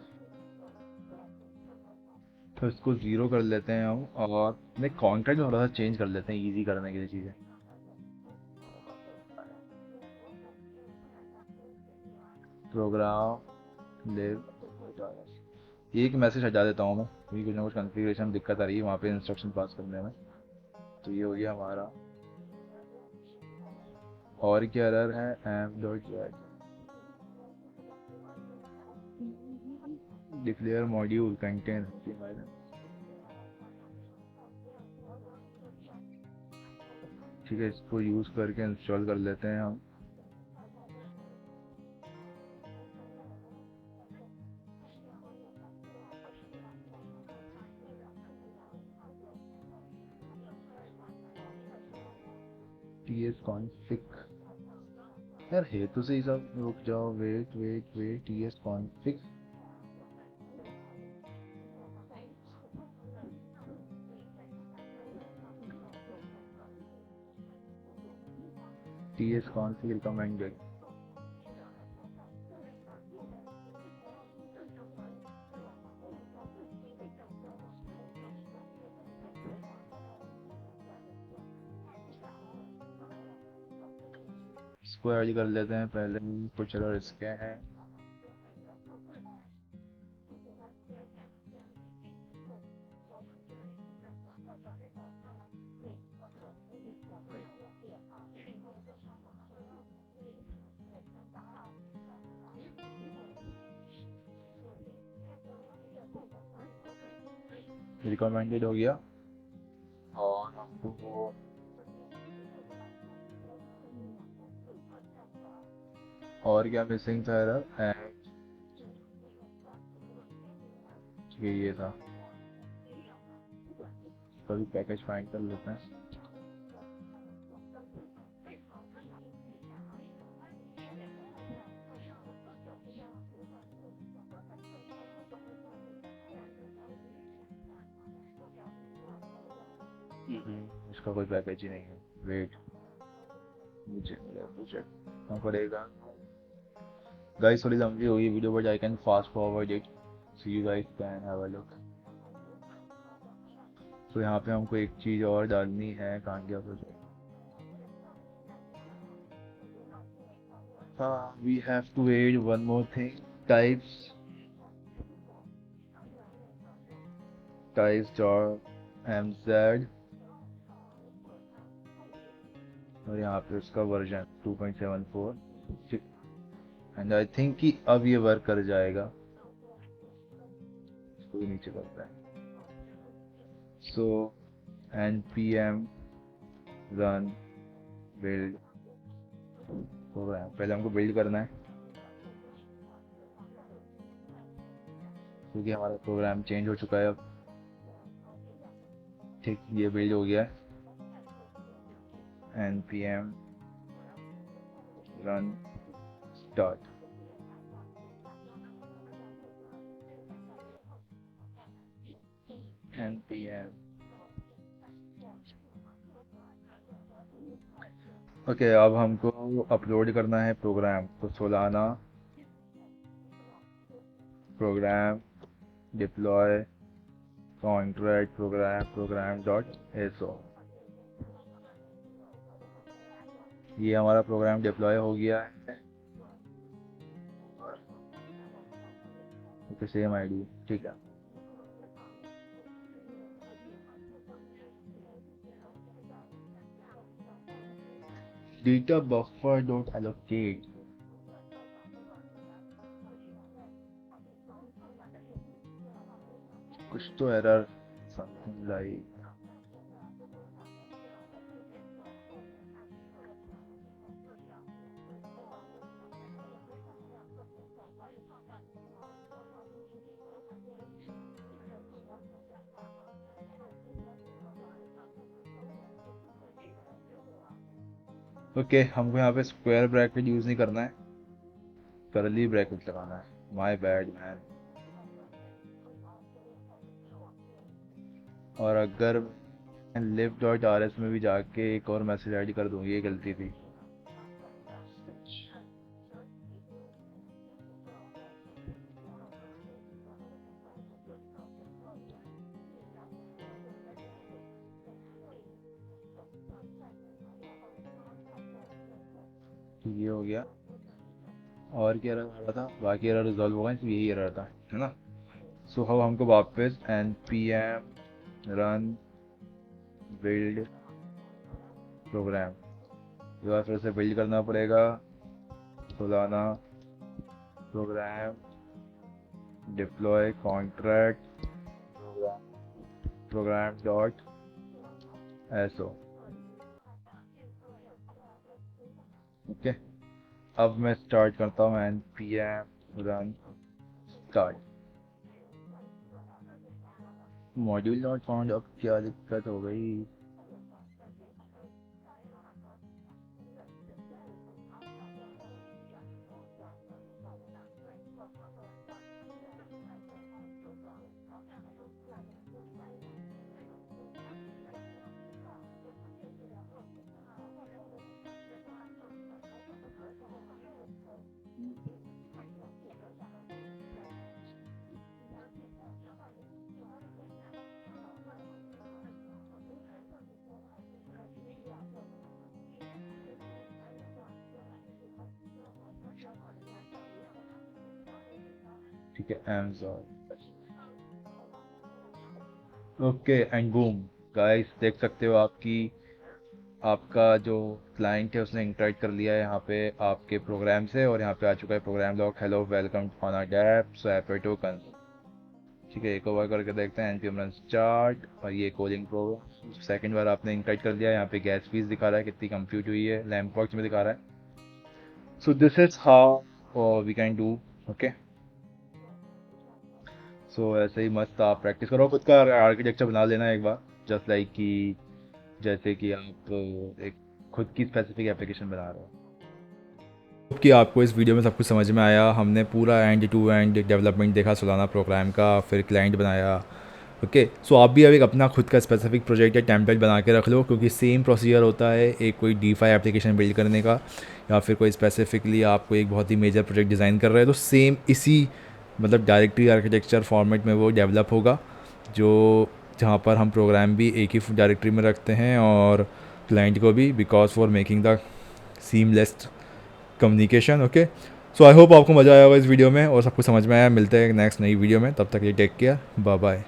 तो इसको ज़ीरो कर लेते हैं हम और अपने कॉन्ट्रैक्ट में थोड़ा सा चेंज कर लेते हैं इजी करने के लिए चीज़ें। प्रोग्राम लिव, एक मैसेज हटा देता हूँ मैं, क्योंकि कुछ ना कुछ कॉन्फ़िगरेशन दिक्कत आ रही है वहाँ पे इंस्ट्रक्शन पास करने में। तो ये हो गया हमारा। और क्या एरर है, M dot declare module contain, ठीक है, इसको यूज़ करके इंस्टॉल कर लेते हैं हम। ts config, यार है तो सही सब, रुक जाओ, wait wait wait, ts config, ts config recommended। इसको ऐड कर लेते हैं पहले, कुछ एरर इसके हैं। रिकमेंडेड हो गया। और हमको और क्या मिसिंग था एरर, ठीक है ये था। कभी पैकेज फाइंड कर लेते हैं। इसका कोई पैकेज ही नहीं है, वेट, मुझे करना पड़ेगा। गाइस थोड़ी लंबी होगी video but I can fast forward it so you guys can have a look. तो यहाँ पे हमको एक चीज़ और डालनी है, कहाँ गया प्रोजेक्ट, हाँ, we have to add one more thing, types, types dot mz, और यहाँ पे उसका वर्जन 2.74। एंड आई थिंक कि अब ये वर्क कर जाएगा। इसको भी नीचे करता है। सो npm run build प्रोग्राम, पहले हमको बिल्ड करना है। क्योंकि हमारा प्रोग्राम चेंज हो चुका है अब। ठीक, ये बिल्ड हो गया है। npm run start। npm okay, अब हमको अपलोड करना है प्रोग्राम। तो Solana program deploy contract program dot SO. ये हमारा प्रोग्राम डिप्लॉय हो गया है। ओके, सेम आईडी, ठीक है। डेटा बफर डॉट एलोकेट, कुछ तो एरर, समथिंग लाइक ओके, हमको यहाँ पे स्क्वायर ब्रैकेट यूज़ नहीं करना है, करली ब्रैकेट लगाना है। My bad man. और अगर लिव डॉट आर एस में भी जाके एक और मैसेज ऐड कर दूँ, ये गलती थी। ये हो गया। और क्या एरर आ रहा था? बाकी एरर रिजॉल्व हो गए, सिर्फ यही एरर था, है ना। सो अब हमको वापस npm रन बिल्ड प्रोग्राम एक बार फिर से बिल्ड करना पड़ेगा। Solana program deploy contract program dot SO. Okay, अब मैं स्टार्ट करता हूँ npm run start. Module not found, अब क्या दिक्कत हो गई? ठीक है, Amazon। Okay and boom guys, देख सकते हो आपका जो क्लाइंट है उसने इंटरेक्ट कर लिया है यहाँ पे आपके प्रोग्राम से, और यहाँ पे आ चुका है program log, hello welcome on our app swap token. ठीक है, एक और बार करके देखते हैं npm रन स्टार्ट, और ये कोडिंग प्रो सेकंड बार आपने इंटरेक्ट कर लिया। यहाँ पे गैस फीस दिखा रहा है कितनी कंप्यूट हुई है, लैम्प बॉक्स में दिखा रहा है। So this is how we can do. Okay, so ऐसे ही मस्त आप प्रैक्टिस करो, खुद का आर्किटेक्चर बना लेना एक बार, जस्ट लाइक कि जैसे कि आप एक खुद की स्पेसिफिक एप्लीकेशन बना रहे हो। होप कि आपको इस वीडियो में सब कुछ समझ में आया। हमने पूरा एंड टू एंड डेवलपमेंट देखा सोलाना प्रोग्राम का, फिर क्लाइंट बनाया। ओके, सो आप भी अब एक अपना खुद का स्पेसिफिक प्रोजेक्ट या टेम्पलेट बना के रख लो, क्योंकि सेम प्रोसीजर होता है एक कोई DeFi एप्लीकेशन बिल्ड करने का, या फिर कोई स्पेसिफिकली आपको एक बहुत ही मेजर प्रोजेक्ट डिज़ाइन कर रहे हैं, तो सेम इसी मतलब डायरेक्टरी आर्किटेक्चर फॉर्मेट में वो डेवलप होगा, जो जहाँ पर हम प्रोग्राम भी एक ही डायरेक्टरी में रखते हैं और क्लाइंट को भी, because for making the seamless communication. Okay, so I hope आपको मज़ा आया होगा इस वीडियो में और सब कुछ समझ में आया। मिलते हैं नेक्स्ट नई वीडियो में, तब तक ये टेक केयर, बाय बाय।